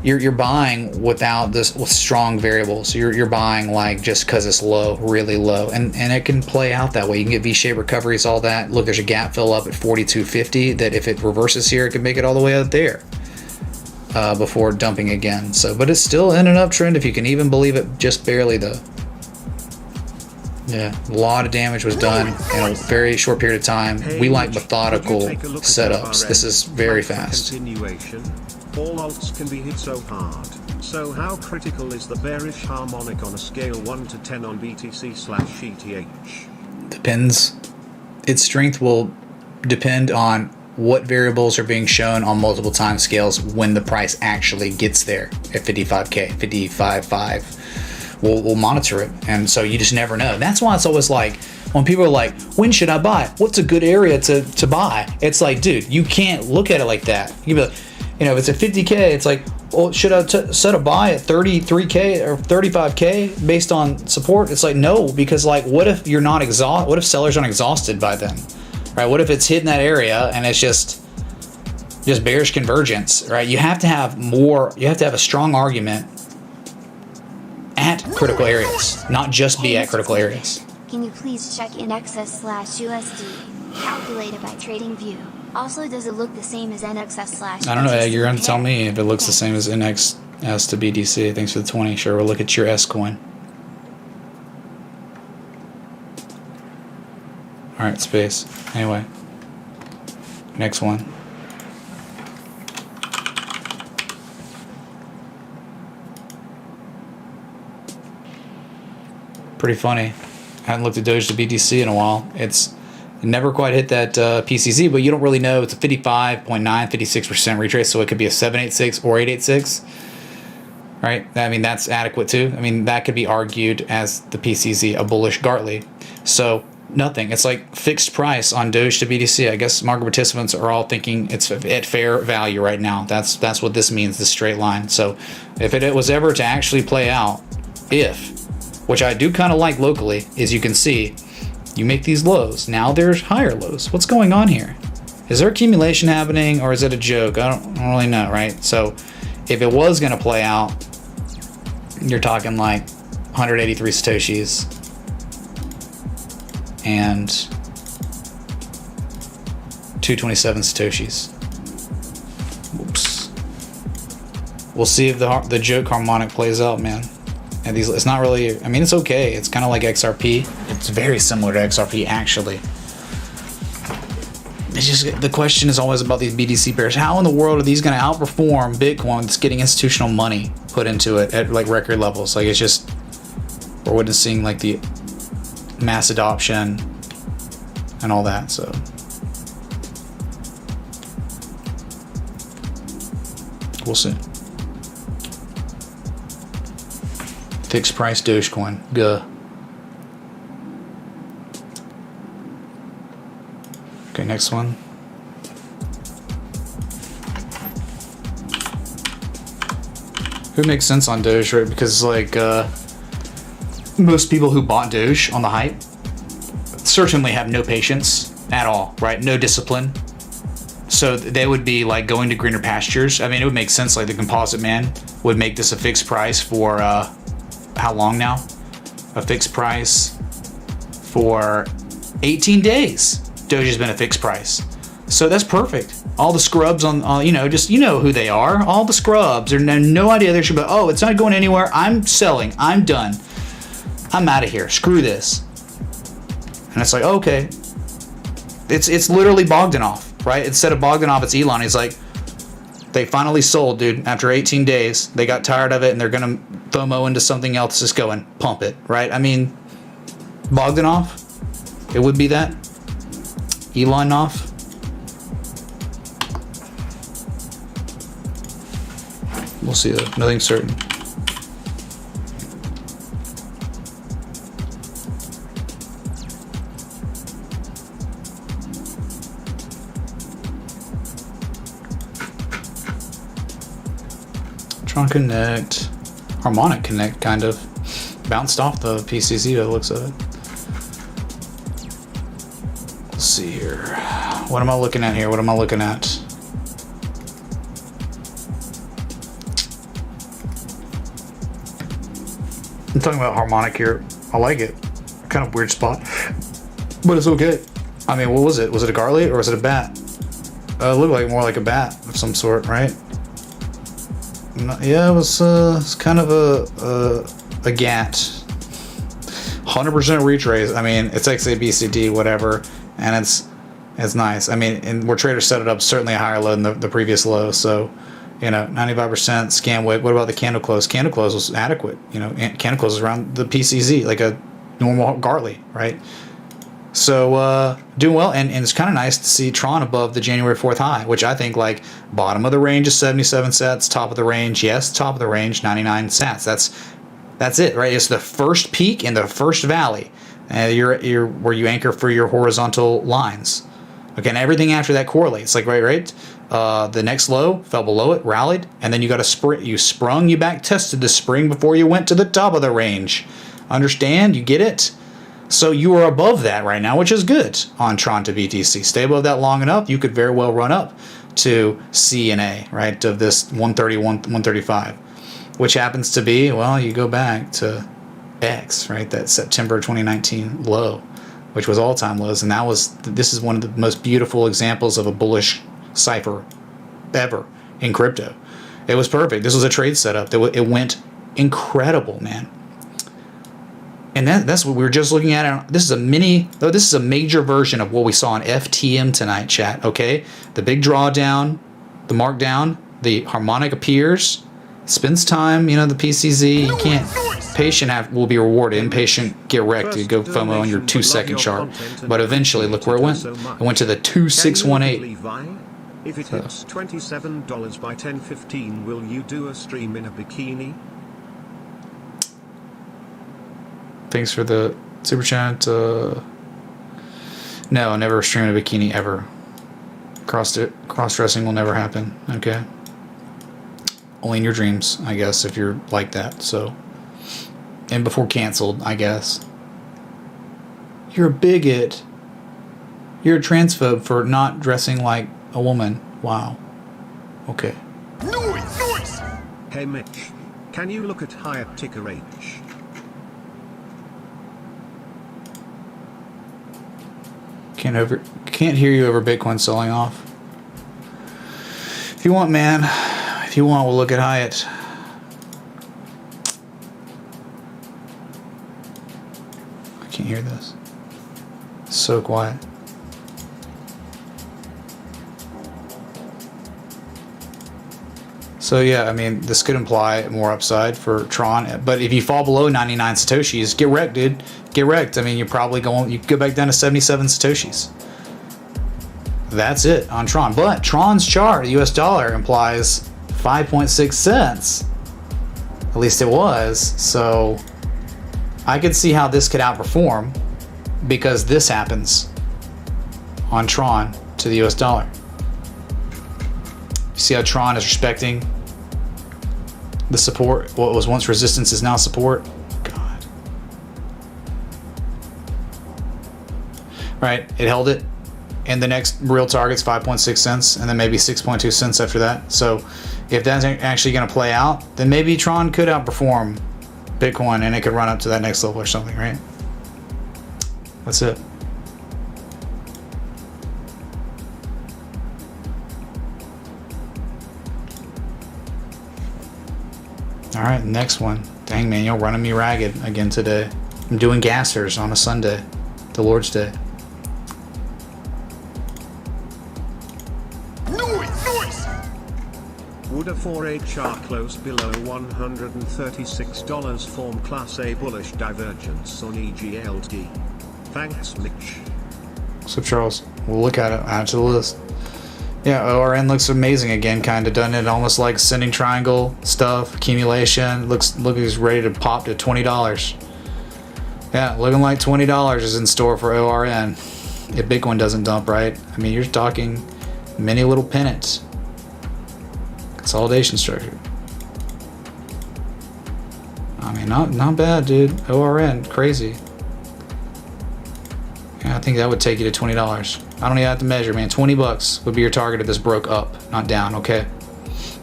you're buying without this with strong variables. You're buying like just because it's low, really low, and it can play out that way. You can get V-shaped recoveries, all that. Look, there's a gap fill up at 42.50 that if it reverses here, it can make it all the way out there before dumping again. So, but it's still in an uptrend if you can even believe it, just barely though. Yeah, a lot of damage was done in a very short period of time. We like methodical setups. This is very fast. All alts can be hit so hard. So how critical is the bearish harmonic on a scale 1 to 10 on BTC/ETH? Depends. Its strength will depend on what variables are being shown on multiple time scales when the price actually gets there at 55K, 55.5. We'll monitor it, and so you just never know. That's why it's always like when people are like, when should I buy? What's a good area to buy? It's like, dude, you can't look at it like that. You be like, you know, if it's at 50K, it's like, well, should I set a buy at 33K or 35K based on support? It's like, no, because like, what if you're not exhausted? What if sellers aren't exhausted by then, right? What if it's hitting that area and it's just bearish convergence, right? You have to have more. You have to have a strong argument at critical areas, not just be at critical areas. Can you please check INXS/USD calculated by TradingView? Also, does it look the same as NXS/? I don't know. You're going to tell me if it looks the same as NXS to BDC. Thanks for the 20. Sure, we'll look at your S coin. All right, space. Anyway, next one. Pretty funny. I haven't looked at Doge to BTC in a while. It never quite hit that PCZ, but you don't really know. It's a 55.9, 56% retrace, so it could be a 786 or 886, right? I mean, that's adequate too. I mean, that could be argued as the PCZ, a bullish Gartley. So nothing. It's like fixed price on Doge to BTC. I guess market participants are all thinking it's at fair value right now. That's what this means, this straight line. So if it was ever to actually play out, which I do kind of like locally, is you can see you make these lows. Now there's higher lows. What's going on here? Is there accumulation happening or is it a joke? I don't really know, right? So if it was going to play out, you're talking like 183 Satoshis and 227 Satoshis. Whoops. We'll see if the joke harmonic plays out, man. And it's not really, I mean, it's okay. It's kind of like XRP. It's very similar to XRP, actually. It's just, the question is always about these BTC pairs. How in the world are these going to outperform Bitcoin that's getting institutional money put into it at like record levels? Like, it's just, we're witnessing like the mass adoption and all that, so. We'll see. Fixed price Dogecoin. Guh. Okay, next one. It makes sense on Doge, right? Because like most people who bought Doge on the hype certainly have no patience at all, right? No discipline. So they would be like going to greener pastures. I mean, it would make sense. Like the Composite Man would make this a fixed price for how long now? A fixed price for 18 days. Doge's been a fixed price. So that's perfect. All the scrubs on you know, just, you know who they are. All the scrubs. They're no idea they should be, oh, it's not going anywhere. I'm selling. I'm done. I'm out of here. Screw this. And it's like, okay. It's literally Bogdanov, right? Instead of Bogdanov, it's Elon. He's like, they finally sold, dude. After 18 days, they got tired of it, and they're going to FOMO into something else. Just go and pump it, right? I mean, Bogdanov, it would be that. Elonov. We'll see, though. Nothing's certain. Tron Connect, Harmonic Connect kind of bounced off the PCZ by the looks of it. Let's see here. What am I looking at here? What am I looking at? I'm talking about Harmonic here. I like it. Kind of weird spot, but it's okay. I mean, what was it? Was it a Garly or was it a bat? It looked like more like a bat of some sort, right? Yeah, it was it's kind of a GAT. 100% retrace. I mean, it's XABCD, whatever, and it's nice. I mean, and where traders set it up, certainly a higher low than the previous low. So, you know, 95% scan wick. What about the candle close? Candle close was adequate. You know, candle close was around the PCZ, like a normal Gartley, right? So doing well, and it's kind of nice to see Tron above the January 4th high, which I think, like, bottom of the range is 77 sats, top of the range, yes, top of the range 99 sats. That's it, right? It's the first peak and the first valley. You're where you anchor for your horizontal lines. Okay, and everything after that correlates. Like right. The next low fell below it, rallied, and then you got a sprint. You back tested the spring before you went to the top of the range. Understand? You get it? So you are above that right now, which is good on Tron to BTC. Stay above that long enough, you could very well run up to C and A, right, of this 131, 135, which happens to be, well, you go back to X, right, that September 2019 low, which was all-time lows, and this is one of the most beautiful examples of a bullish cipher ever in crypto. It was perfect. This was a trade setup. It went incredible, man. And that's what we were just looking at. This is a major version of what we saw on FTM tonight, chat. Okay, the big drawdown, the markdown, the harmonic appears, spends time. You know, the PCZ. You can't. Patient will be rewarded. Impatient get wrecked. You go FOMO on your 2-second chart. But eventually, look where it went. It went to the 2618. If it hits $27 by 10:15, will you do a stream in a bikini? Thanks for the super chat. No, never stream in a bikini ever. Cross-dressing will never happen. Okay. Only in your dreams, I guess, if you're like that. So, and before canceled, I guess. You're a bigot. You're a transphobe for not dressing like a woman. Wow. Okay. Noise! Hey Mitch, can you look at Hyatt ticker H? Can't hear you over Bitcoin selling off. If you want, man. If you want, we'll look at Hyatt. I can't hear this. It's so quiet. So yeah, I mean, this could imply more upside for Tron, but if you fall below 99 Satoshis, get wrecked, dude. Get wrecked. I mean, you go back down to 77 Satoshis. That's it on Tron. But Tron's chart, the US dollar, implies 5.6 cents. At least it was. So I could see how this could outperform because this happens on Tron to the US dollar. You see how Tron is respecting the support? What was once resistance is now support. God. Right, it held it. And the next real target's 5.6 cents, and then maybe 6.2 cents after that. So if that's actually going to play out, then maybe Tron could outperform Bitcoin, and it could run up to that next level or something, right? That's it. All right, next one. Dang, man, you're running me ragged again today. I'm doing gassers on a Sunday, the Lord's Day. Would a 4HR close below $136 form Class A bullish divergence on EGLD? Thanks, Mitch. So Charles, we'll look at it. Add to the list. Yeah, ORN looks amazing again, kind of done it almost like ascending triangle stuff, accumulation. Looks ready to pop to $20. Yeah, looking like $20 is in store for ORN if Bitcoin doesn't dump, right? I mean, you're talking many little pennants. Consolidation structure. I mean, not bad, dude. ORN, crazy. Yeah, I think that would take you to $20. I don't even have to measure, man. $20 would be your target if this broke up, not down, okay?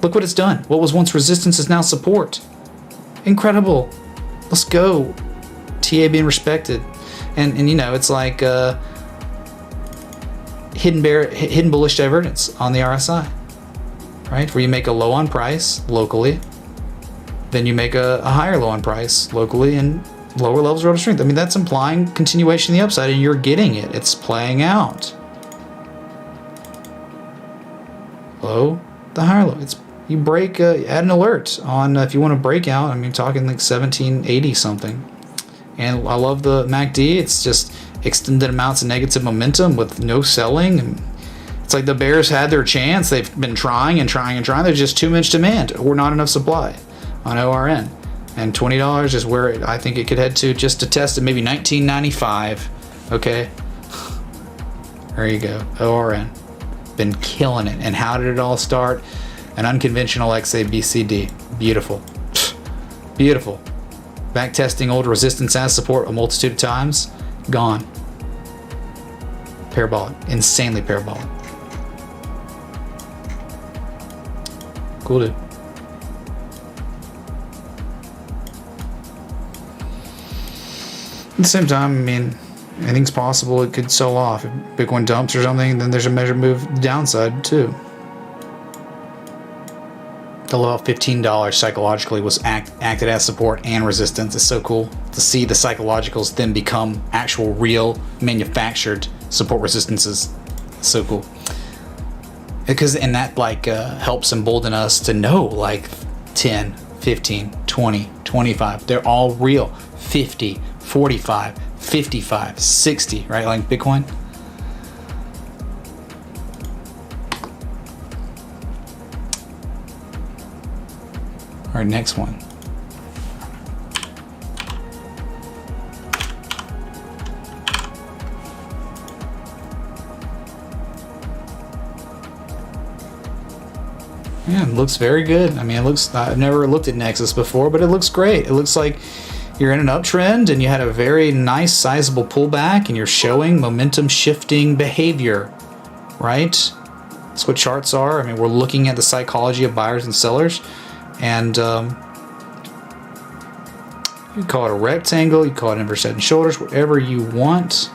Look what it's done. What was once resistance is now support. Incredible. Let's go. TA being respected. And you know, it's like hidden bullish divergence on the RSI. Right? Where you make a low on price locally, then you make a higher low on price locally and lower levels of relative strength. I mean, that's implying continuation of the upside, and you're getting it. It's playing out. Low, the higher low. It's you break, add an alert on if you want to break out. I mean, talking like 1780 something. And I love the MACD. It's just extended amounts of negative momentum with no selling. And it's like the bears had their chance. They've been trying and trying and trying. There's just too much demand or not enough supply on ORN. And $20 is where I think it could head to just to test it. Maybe $19.95. Okay. There you go. ORN. Been killing it. And how did it all start? An unconventional XABCD. Beautiful. Beautiful. Back testing old resistance as support a multitude of times. Gone. Parabolic. Insanely parabolic. Cool, dude. At the same time, I mean, anything's possible. It could sell off. If Bitcoin dumps or something, then there's a measured move downside too. The low of $15 psychologically was acted as support and resistance. It's so cool to see the psychologicals then become actual real manufactured support resistances. It's so cool. And that like helps embolden us to know like 10, 15, 20, 25. They're all real. 50, 45, 55, 60, right? Like Bitcoin. All right, next one. Yeah, it looks very good. I mean, it looks, I've never looked at Nexus before, but it looks great. It looks like you're in an uptrend and you had a very nice sizable pullback and you're showing momentum shifting behavior, right? That's what charts are. I mean, we're looking at the psychology of buyers and sellers, and you call it a rectangle, you call it inverse head and shoulders, whatever you want.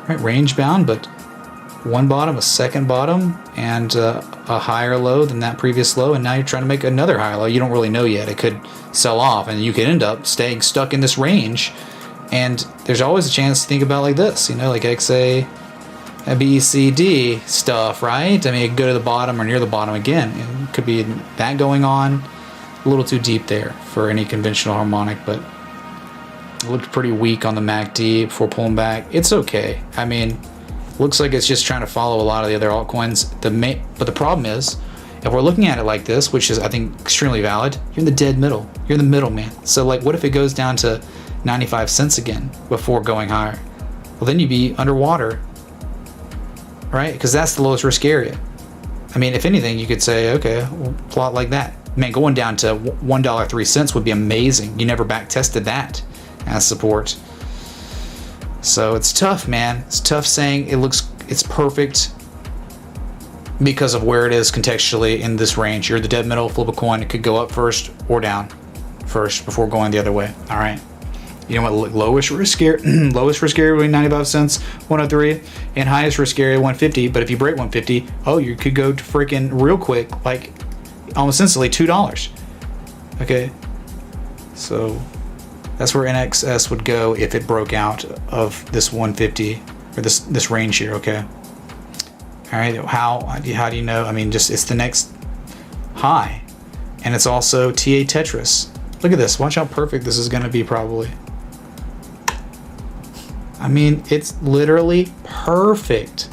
Right, range bound, but one bottom, a second bottom, and a higher low than that previous low, and now you're trying to make another higher low. You don't really know yet. It could sell off, and you could end up staying stuck in this range. And there's always a chance to think about like this, you know, like XA, BCD stuff, right? I mean, it could go to the bottom or near the bottom again. It could be that going on. A little too deep there for any conventional harmonic, but it looked pretty weak on the MACD before pulling back. It's okay. I mean, looks like it's just trying to follow a lot of the other altcoins. But the problem is, if we're looking at it like this, which is I think extremely valid, you're in the dead middle. You're in the middle, man. So like, what if it goes down to 95 cents again before going higher? Well, then you'd be underwater, right? Because that's the lowest risk area. I mean, if anything, you could say, okay, we'll plot like that. Man, going down to $1.03 would be amazing. You never back tested that as support. So it's tough, man. It's tough saying it's perfect. because of where it is contextually in this range. You're the dead middle, flip a coin. It could go up first or down first before going the other way. All right. You know what? Lowest risk area, lowest risk area would be 95 cents, 103, and highest risk area 150. But if you break 150, oh, you could go to freaking real quick, like almost instantly $2. Okay, so that's where NXS would go if it broke out of this 150 or this range here. Okay. All right. How do you know? I mean, just it's the next high, and it's also TA Tetris. Look at this. Watch how perfect this is going to be. Probably. I mean, it's literally perfect.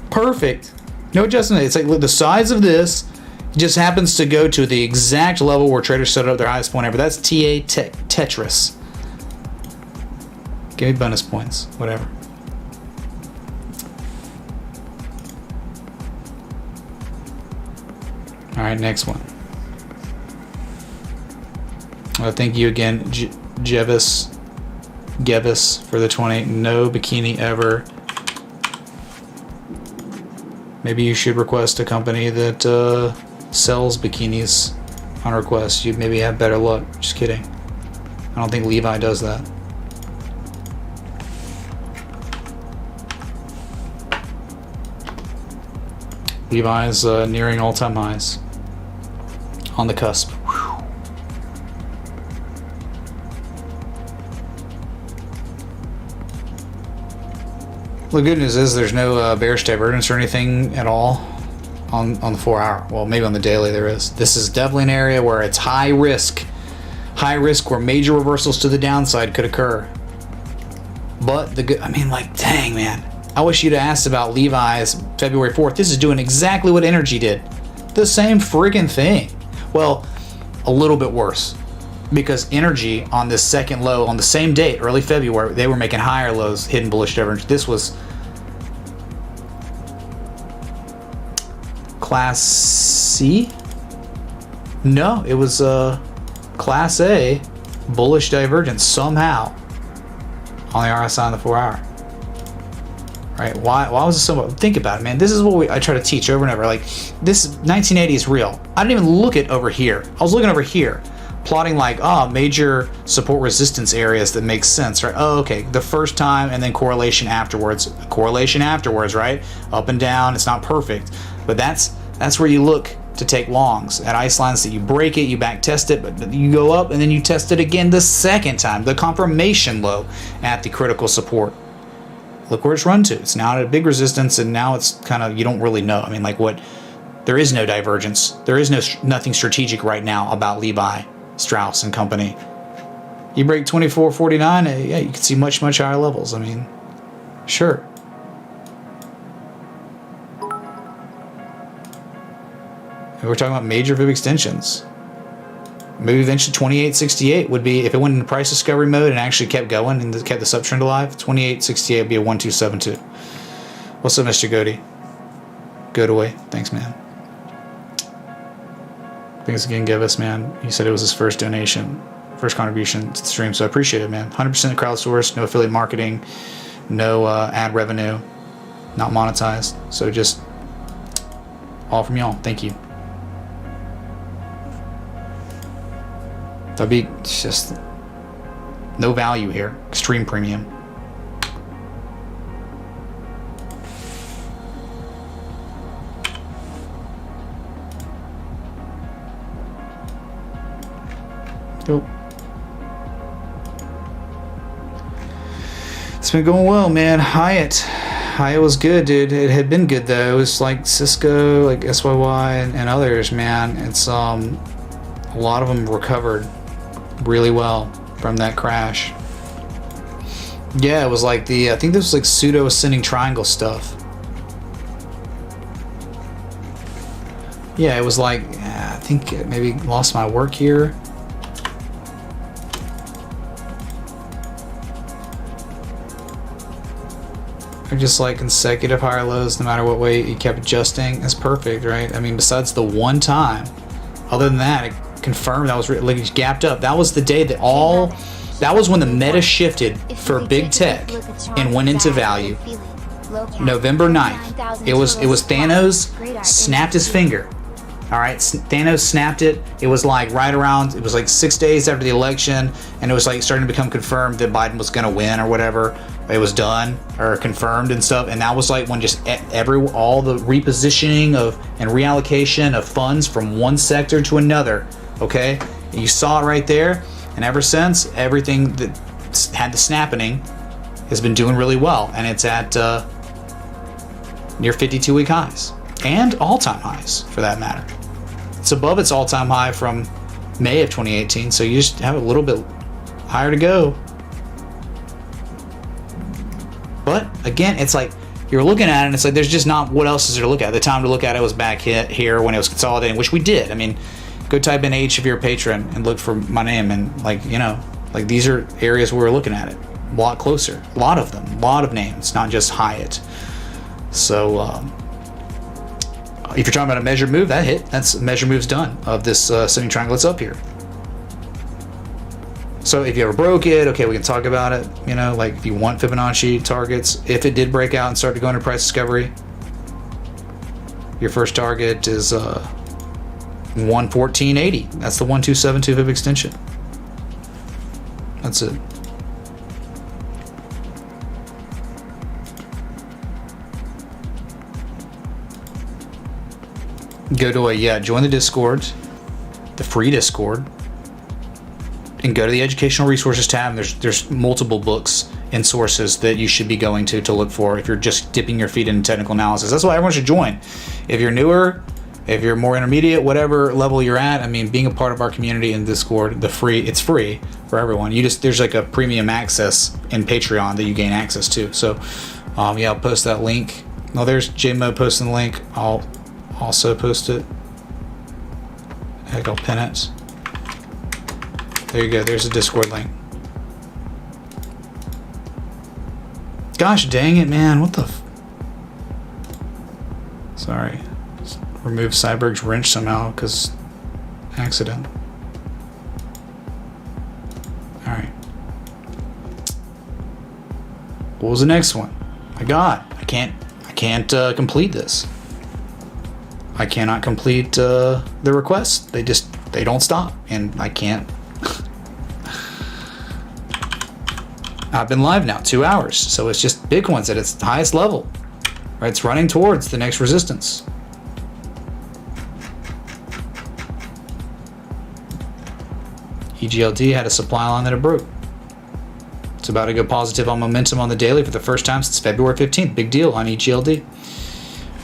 Perfect. No adjustment. It's like the size of this just happens to go to the exact level where traders set up their highest point ever. That's TA Tetris. Give me bonus points. Whatever. All right, next one. Well, thank you again, Gevis for the 20. No bikini ever. Maybe you should request a company that sells bikinis on request. You'd maybe have better luck. Just kidding. I don't think Levi does that. Levi's nearing all-time highs. On the cusp. The good news is there's no bearish divergence or anything at all on the 4 hour. Well, maybe on the daily there is. This is definitely an area where it's high risk where major reversals to the downside could occur. But the good, I mean, like, dang, man. I wish you'd have asked about Levi's February 4th. This is doing exactly what Energy did. The same friggin' thing. Well, a little bit worse. Because Energy on this second low on the same date, early February, they were making higher lows, hidden bullish divergence. This was Class C? No, it was Class A bullish divergence somehow on the RSI on the 4 hour. Right? Why was it so? Think about it, man. This is what I try to teach over and over. Like, this 1980 is real. I didn't even look at over here. I was looking over here, plotting like, major support resistance areas that make sense, right? Oh, okay. The first time and then correlation afterwards. Correlation afterwards, right? Up and down. It's not perfect, but that's where you look to take longs at ice lines that you break it, you back test it, but you go up and then you test it again the second time, the confirmation low at the critical support. Look where it's run to. It's now at a big resistance, and now it's kind of, you don't really know. I mean, like, what? There is no divergence. There is nothing strategic right now about Levi Strauss and company. You break 24.49, yeah, you can see much, much higher levels. I mean, sure. And we're talking about major Fib extensions. Maybe eventually 28.68 would be, if it went into price discovery mode and actually kept going and kept the subtrend alive, 28.68 would be a 1272. What's up, Mr. Goody? Good away. Thanks, man. Thanks again, Gevis, man. He said it was his first donation, first contribution to the stream, so I appreciate it, man. 100% crowdsourced, no affiliate marketing, no ad revenue, not monetized. So just all from y'all. Thank you. That'd be just no value here. Extreme premium. Nope. It's been going well, man. Hyatt was good, dude. It had been good though. It was like Cisco, like SYY, and others, man. It's a lot of them recovered really well from that crash. Yeah, it was like I think this was like pseudo ascending triangle stuff. Yeah, it was like, I think maybe lost my work here. Or just like consecutive higher lows, no matter what way you kept adjusting. That's perfect, right? I mean, besides the one time, other than that, it confirmed that was like it gapped up. That was the day that that was when the meta shifted for big tech and went into value. November 9th. It was Thanos snapped his finger. All right, Thanos snapped it. It was like right around, it was like 6 days after the election, and it was like starting to become confirmed that Biden was going to win or whatever. It was done or confirmed and stuff, and that was like when just all the repositioning of and reallocation of funds from one sector to another. Okay, you saw it right there, and ever since, everything that had the snapping has been doing really well, and it's at near 52-week highs and all-time highs for that matter. It's above its all-time high from May of 2018, so you just have a little bit higher to go. But again, it's like you're looking at it and it's like there's just not, what else is there to look at? The time to look at it was back here when it was consolidating, which we did. I mean, go type in H if you're a patron and look for my name, and like, you know, like these are areas where we're looking at it a lot closer. A lot of them, a lot of names, not just Hyatt. So if you're talking about a measured move, that hit. That's measured move's done of this ascending triangle that's up here. So if you ever broke it, okay, we can talk about it. You know, like if you want Fibonacci targets, if it did break out and start to go into price discovery, your first target is 114.80. That's the 1272 Fib extension. That's it. Go to join the Discord, the free Discord, and go to the educational resources tab. And there's multiple books and sources that you should be going to look for if you're just dipping your feet into technical analysis. That's why everyone should join. If you're newer, if you're more intermediate, whatever level you're at, I mean, being a part of our community in Discord, it's free for everyone. There's like a premium access in Patreon that you gain access to. So I'll post that link. Well, there's JMO posting the link. I'll also post it. Heck, I'll pin it. There you go. There's a Discord link. Gosh dang it, man. What the Sorry. Just remove Cyberg's wrench somehow because accident. Alright. What was the next one? My God. I can't complete this. I cannot complete the request. They don't stop, and I can't. I've been live now 2 hours, so it's just Bitcoin's at its highest level. Right, it's running towards the next resistance. EGLD had a supply line that it broke. It's about to go positive on momentum on the daily for the first time since February 15th. Big deal on EGLD.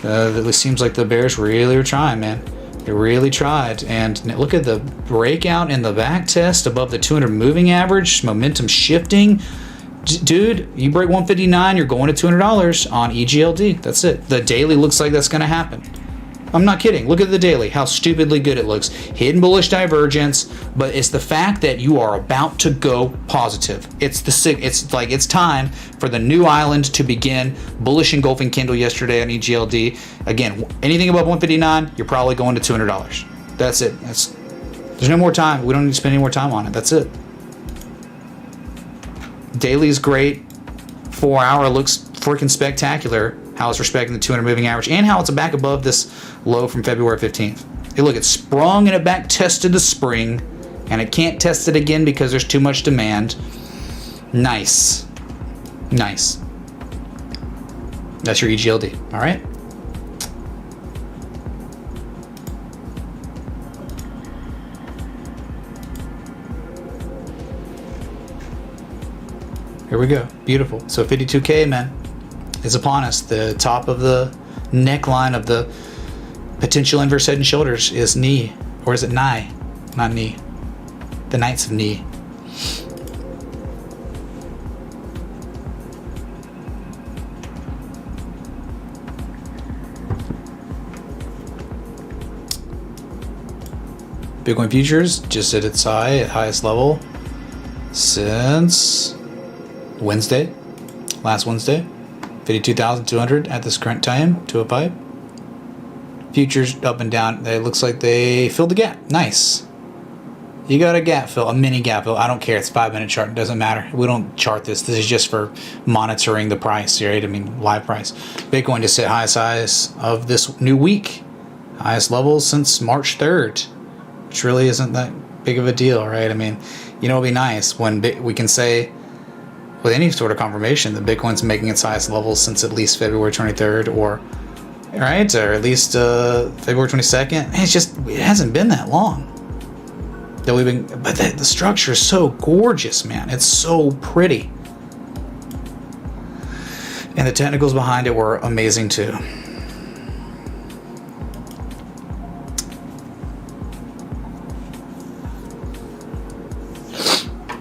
It seems like the bears really were trying, man. They really tried. And look at the breakout in the back test above the 200 moving average. Momentum shifting. Dude, you break 159, you're going to $200 on EGLD. That's it. The daily looks like that's going to happen. I'm not kidding. Look at the daily, how stupidly good it looks. Hidden bullish divergence, but it's the fact that you are about to go positive. It's like it's time for the new island to begin. Bullish engulfing candle yesterday on EGLD. Again, anything above 159, you're probably going to $200. That's it. There's no more time. We don't need to spend any more time on it. That's it. Daily is great. 4 hour looks freaking spectacular. How it's respecting the 200 moving average and how it's back above this low from February 15th. Hey, look, it sprung and it back tested the spring, and it can't test it again because there's too much demand. Nice. Nice. That's your EGLD. All right. Here we go. Beautiful. So 52K, man, is upon us. The top of the neckline of the potential inverse head and shoulders is knee. Or is it nigh? Not knee. The Knights of Knee. Bitcoin futures just at its highest level since Wednesday, last Wednesday, 52,200 at this current time to a pipe. Futures up and down. It looks like they filled the gap. Nice. You got a gap fill, a mini gap fill. I don't care. It's 5-minute chart. It doesn't matter. We don't chart this. This is just for monitoring the price, right? I mean, live price. Bitcoin just hit highest highs of this new week. Highest levels since March 3rd, which really isn't that big of a deal, right? I mean, you know, it'll be nice when we can say with any sort of confirmation that Bitcoin's making its highest levels since at least February 23rd or at least February 22nd. It hasn't been that long that we've been, but the structure is so gorgeous, man. It's so pretty. And the technicals behind it were amazing too.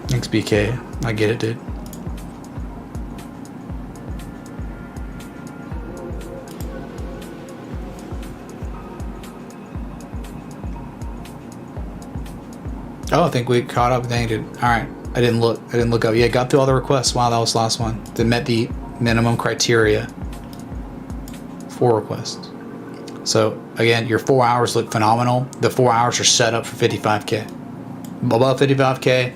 Thanks, BK. I get it, dude. Oh, I think we caught up. Dang, dude. All right. I didn't look up. Yeah, got through all the requests. Wow, that was the last one. That met the minimum criteria for requests. So, again, your 4 hours look phenomenal. The 4 hours are set up for 55K. Above 55K,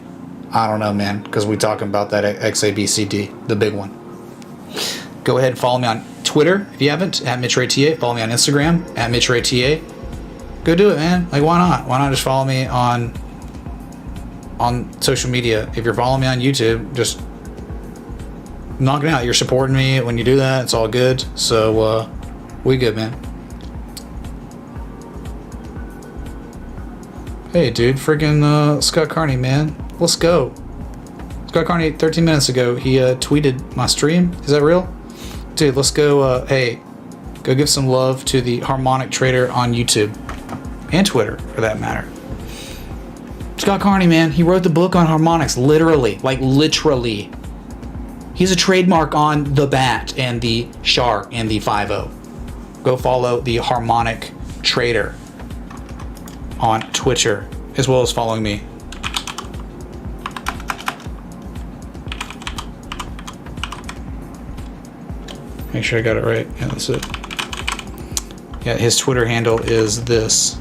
I don't know, man, because we're talking about that XABCD, the big one. Go ahead and follow me on Twitter if you haven't, at MitchRayTA. Follow me on Instagram, at MitchRayTA. Go do it, man. Like, why not? Why not just follow me on social media? If you're following me on YouTube, just knock it out. You're supporting me when you do that. It's all good. So, we good, man. Hey, dude, freaking Scott Carney, man. Let's go. Scott Carney, 13 minutes ago, he tweeted my stream. Is that real? Dude, let's go. Hey, go give some love to the Harmonic Trader on YouTube and Twitter, for that matter. Scott Carney, man, he wrote the book on harmonics, literally. Like, literally. He's a trademark on the BAT and the Shark and the 5-0. Go follow the Harmonic Trader on Twitter, as well as following me. Make sure I got it right. Yeah, that's it. Yeah, his Twitter handle is this.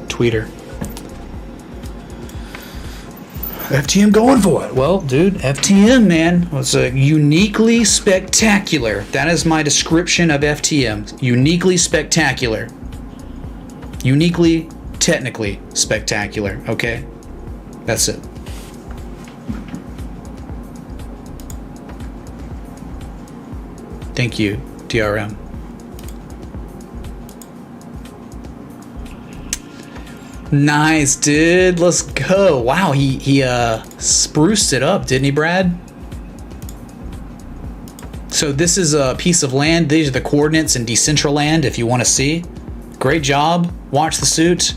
Tweeter. FTM going for it. Well, dude, FTM, man, was uniquely spectacular. That is my description of FTM. Uniquely spectacular. Uniquely, technically spectacular. Okay? That's it. Thank you, DRM. Nice, dude. Let's go. Wow, he spruced it up, didn't he, Brad? So this is a piece of land. These are the coordinates in Decentraland if you want to see. Great job. Watch the suit.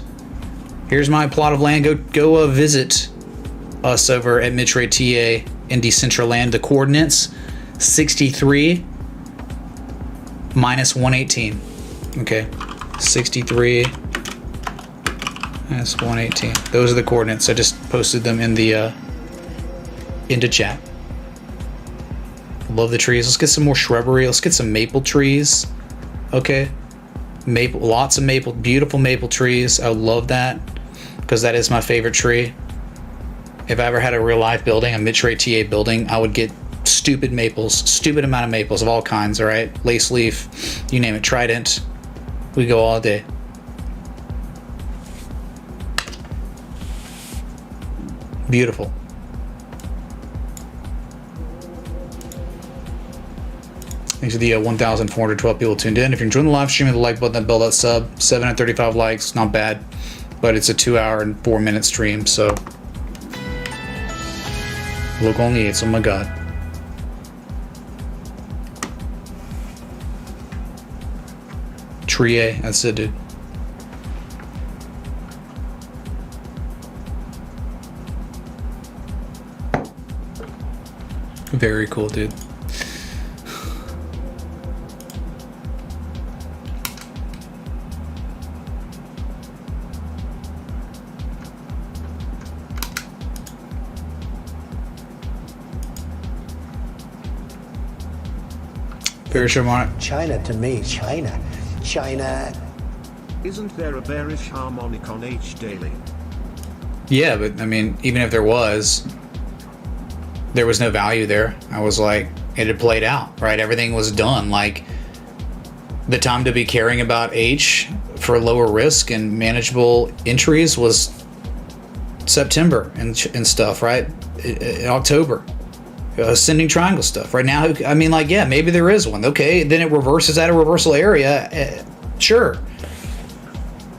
Here's my plot of land. Go visit us over at MitchRayTA in Decentraland. The coordinates 63 minus 118. Okay, 63 minus 118. Those are the coordinates. I just posted them in the into chat. Love the trees. Let's get some more shrubbery. Let's get some maple trees. Okay, maple, lots of maple, beautiful maple trees. I love that because that is my favorite tree. If I ever had a real life building, a MitchRayTA building, I would get stupid maples, stupid amount of maples of all kinds. All right, lace leaf, you name it, trident. We go all day. Beautiful. Thanks to the 1,412 people tuned in. If you're enjoying the live stream, hit the like button, that bell, that sub. 735 likes, not bad. But it's a 2 hour and 4 minute stream, so. Look on the 8s, oh my god. Tree A, that's it, dude. Very cool, dude. Very sure, Mark. China, to me, China Isn't there a bearish harmonic on H daily? Yeah, but I mean, even if there was no value there. I was like, it had played out, right? Everything was done. Like, the time to be caring about H for lower risk and manageable entries was September and stuff, right? In October. Ascending triangle stuff. Right now, I mean, like, yeah, maybe there is one. Okay, then it reverses at a reversal area. Sure.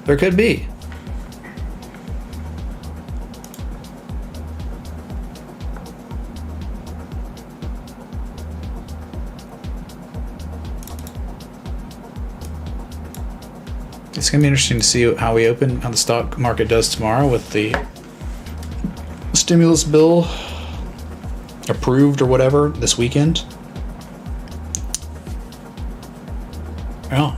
There could be. It's going to be interesting to see how we open, how the stock market does tomorrow with the stimulus bill approved or whatever this weekend. Yeah.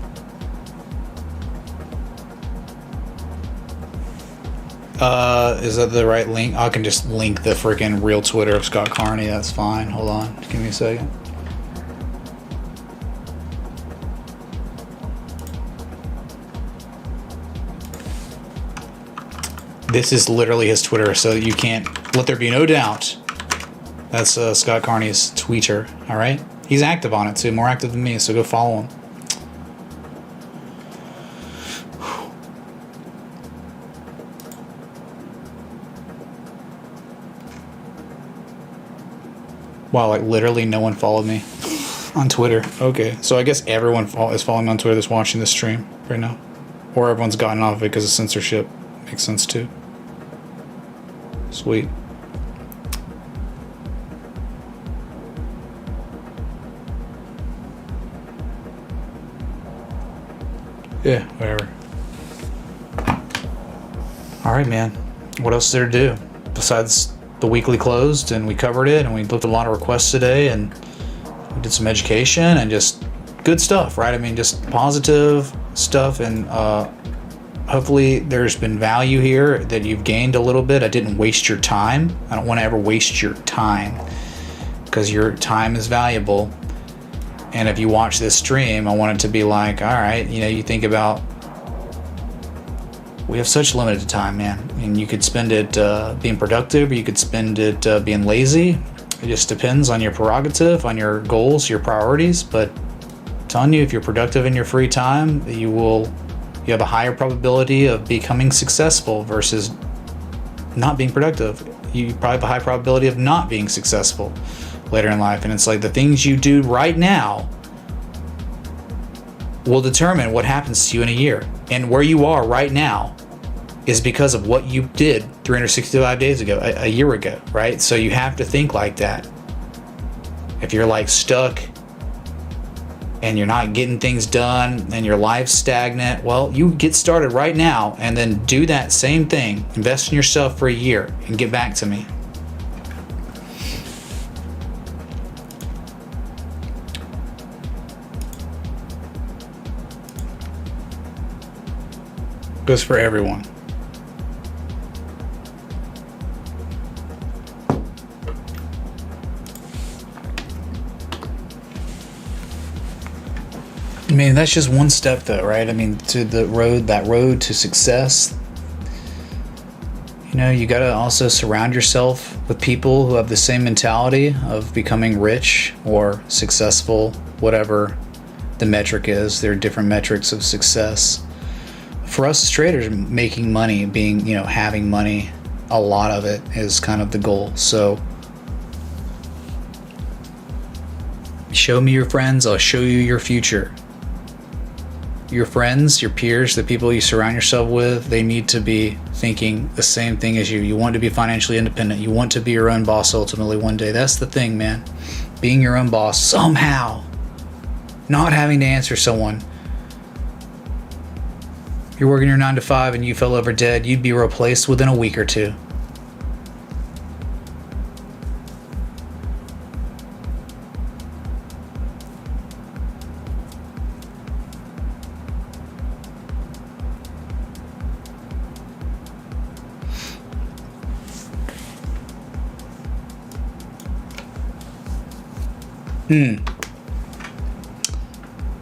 Is that the right link? I can just link the freaking real Twitter of Scott Carney. That's fine. Hold on. Give me a second. This is literally his Twitter, so you can't let there be no doubt. That's Scott Carney's Twitter, all right? He's active on it too, more active than me, so go follow him. Wow, like literally no one followed me on Twitter. Okay, so I guess everyone is following me on Twitter that's watching this stream right now. Or everyone's gotten off of it because of censorship. Makes sense too. Sweet. Yeah, whatever. Alright, man. What else is there to do? Besides the weekly closed, and we covered it, and we looked at a lot of requests today, and we did some education, and just good stuff, right? I mean, just positive stuff, and hopefully there's been value here that you've gained a little bit. I didn't waste your time. I don't want to ever waste your time, because your time is valuable. And if you watch this stream, I want it to be like, all right, you know, you think about, we have such limited time, man. And you could spend it being productive, or you could spend it being lazy. It just depends on your prerogative, on your goals, your priorities. But I'm telling you, if you're productive in your free time, you have a higher probability of becoming successful versus not being productive. You probably have a high probability of not being successful later in life. And it's like the things you do right now will determine what happens to you in a year. And where you are right now is because of what you did 365 days ago, a year ago, right? So you have to think like that. If you're like stuck and you're not getting things done and your life's stagnant, well, you get started right now and then do that same thing. Invest in yourself for a year and get back to me. Goes for everyone. I mean, that's just one step though, right? I mean, to that road to success. You know, you got to also surround yourself with people who have the same mentality of becoming rich or successful, whatever the metric is. There are different metrics of success. For us as traders, making money, having money, a lot of it is kind of the goal. So show me your friends, I'll show you your future. Your friends, your peers, the people you surround yourself with, they need to be thinking the same thing as you. You want to be financially independent. You want to be your own boss ultimately one day. That's the thing, man. Being your own boss somehow. Not having to answer someone. You're working your 9 to 5 and you fell over dead, you'd be replaced within a week or two.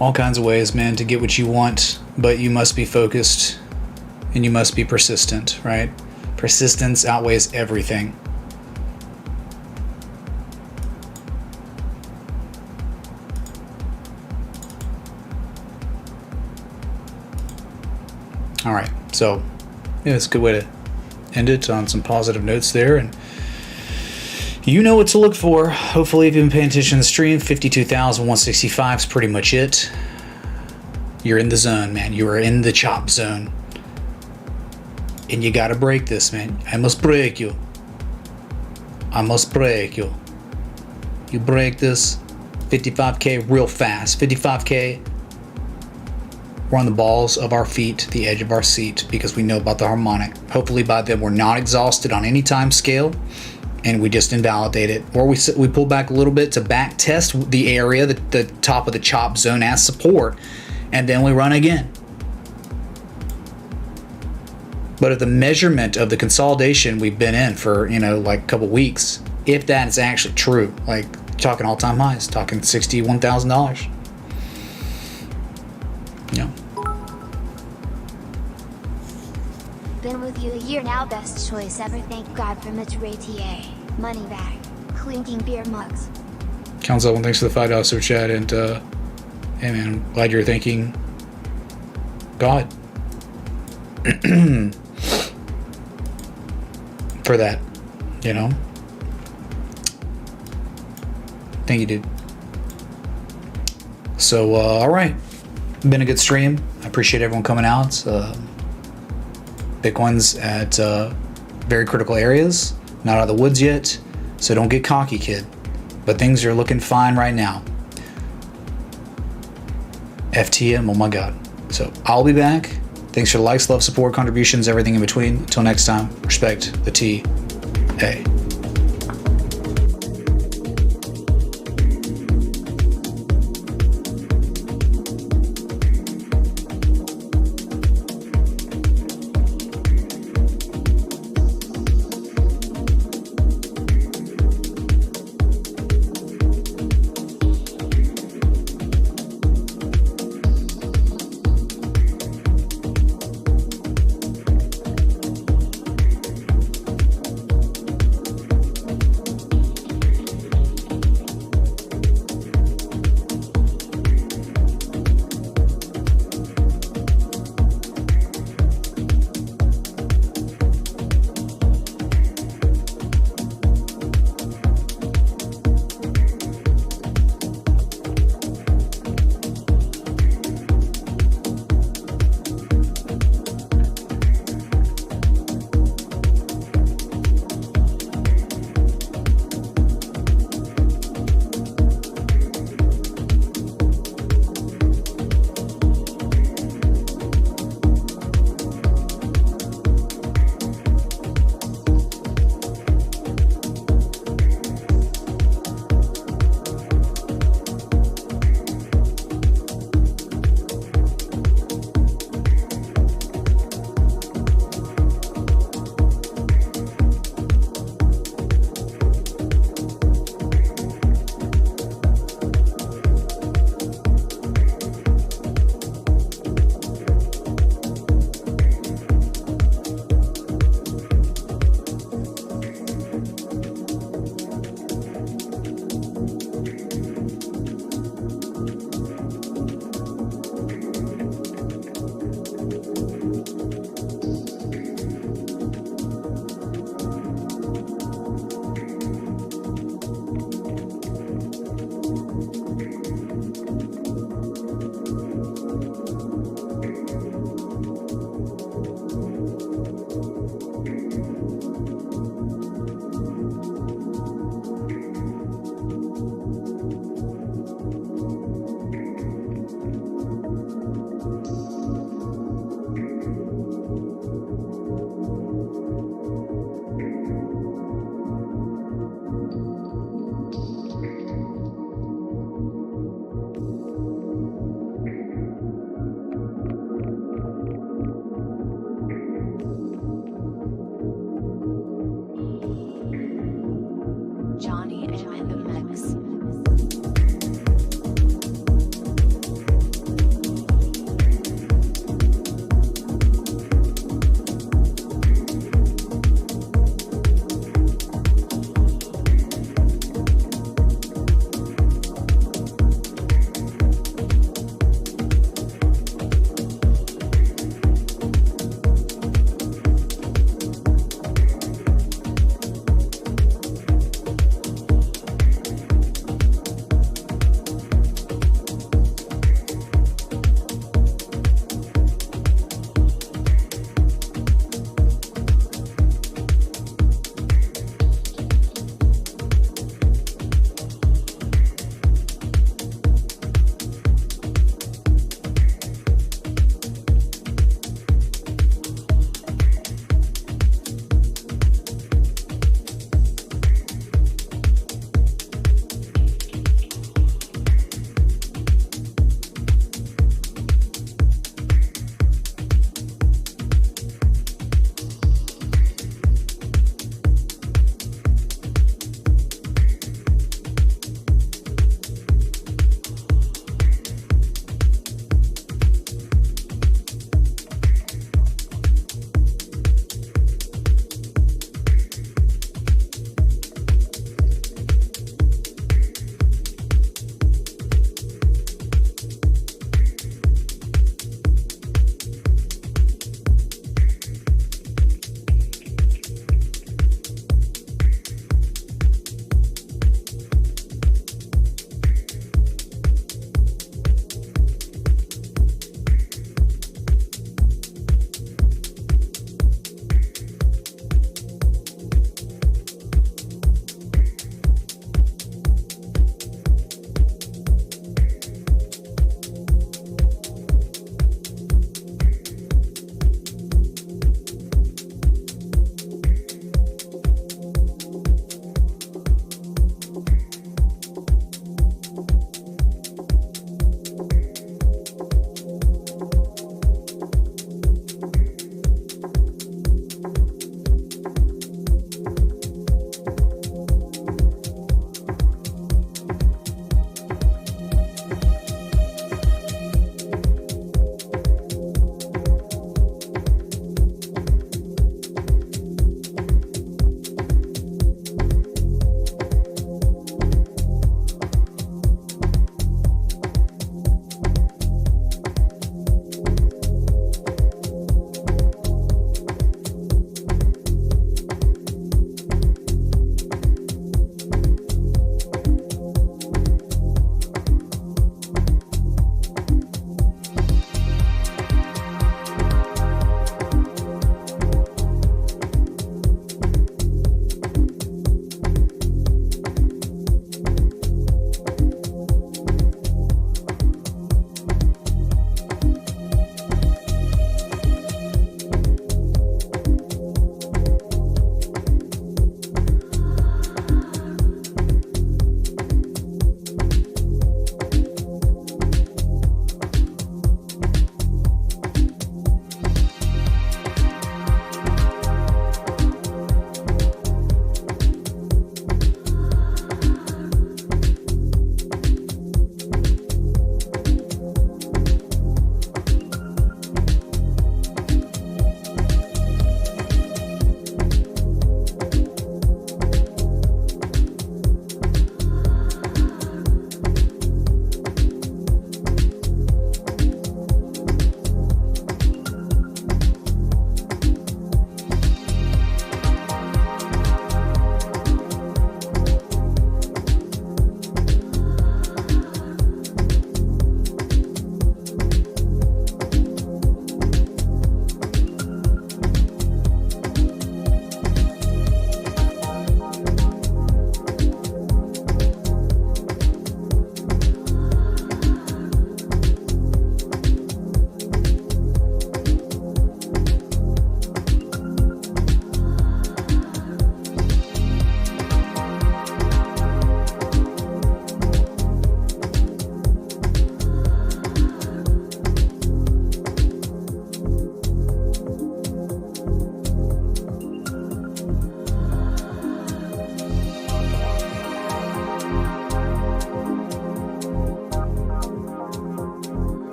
All kinds of ways, man, to get what you want but you must be focused and you must be persistent, right? Persistence outweighs everything. All right, so yeah, it's a good way to end it on some positive notes there, and you know what to look for. Hopefully, if you've been paying attention to the stream, 52,165 is pretty much it. You're in the zone, man. You are in the chop zone, and you gotta break this, man. I must break you. I must break you. You break this 55K real fast. 55K. We're on the balls of our feet, the edge of our seat, because we know about the harmonic. Hopefully by then we're not exhausted on any time scale, and we just invalidate it. Or we pull back a little bit to back test the area, the top of the chop zone as support, and then we run again. But if the measurement of the consolidation we've been in for, like a couple weeks, if that is actually true, like talking all-time highs, talking $61,000. Yeah. Been with you a year now, best choice ever. Thank God for Matre TA. Money bag. Clinking beer mugs. Council, thanks for the $5 super chat, and hey man, glad you're thanking God for that, Thank you, dude. So, all right. Been a good stream. I appreciate everyone coming out. Bitcoin's at very critical areas. Not out of the woods yet. So don't get cocky, kid. But things are looking fine right now. FTM, oh my God. So I'll be back. Thanks for the likes, love, support, contributions, everything in between. Until next time, respect the TA.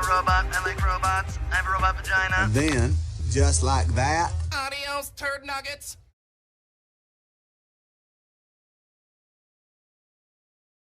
robot. I like robots. I have a robot vagina. And then, just like that, Adios, turd nuggets.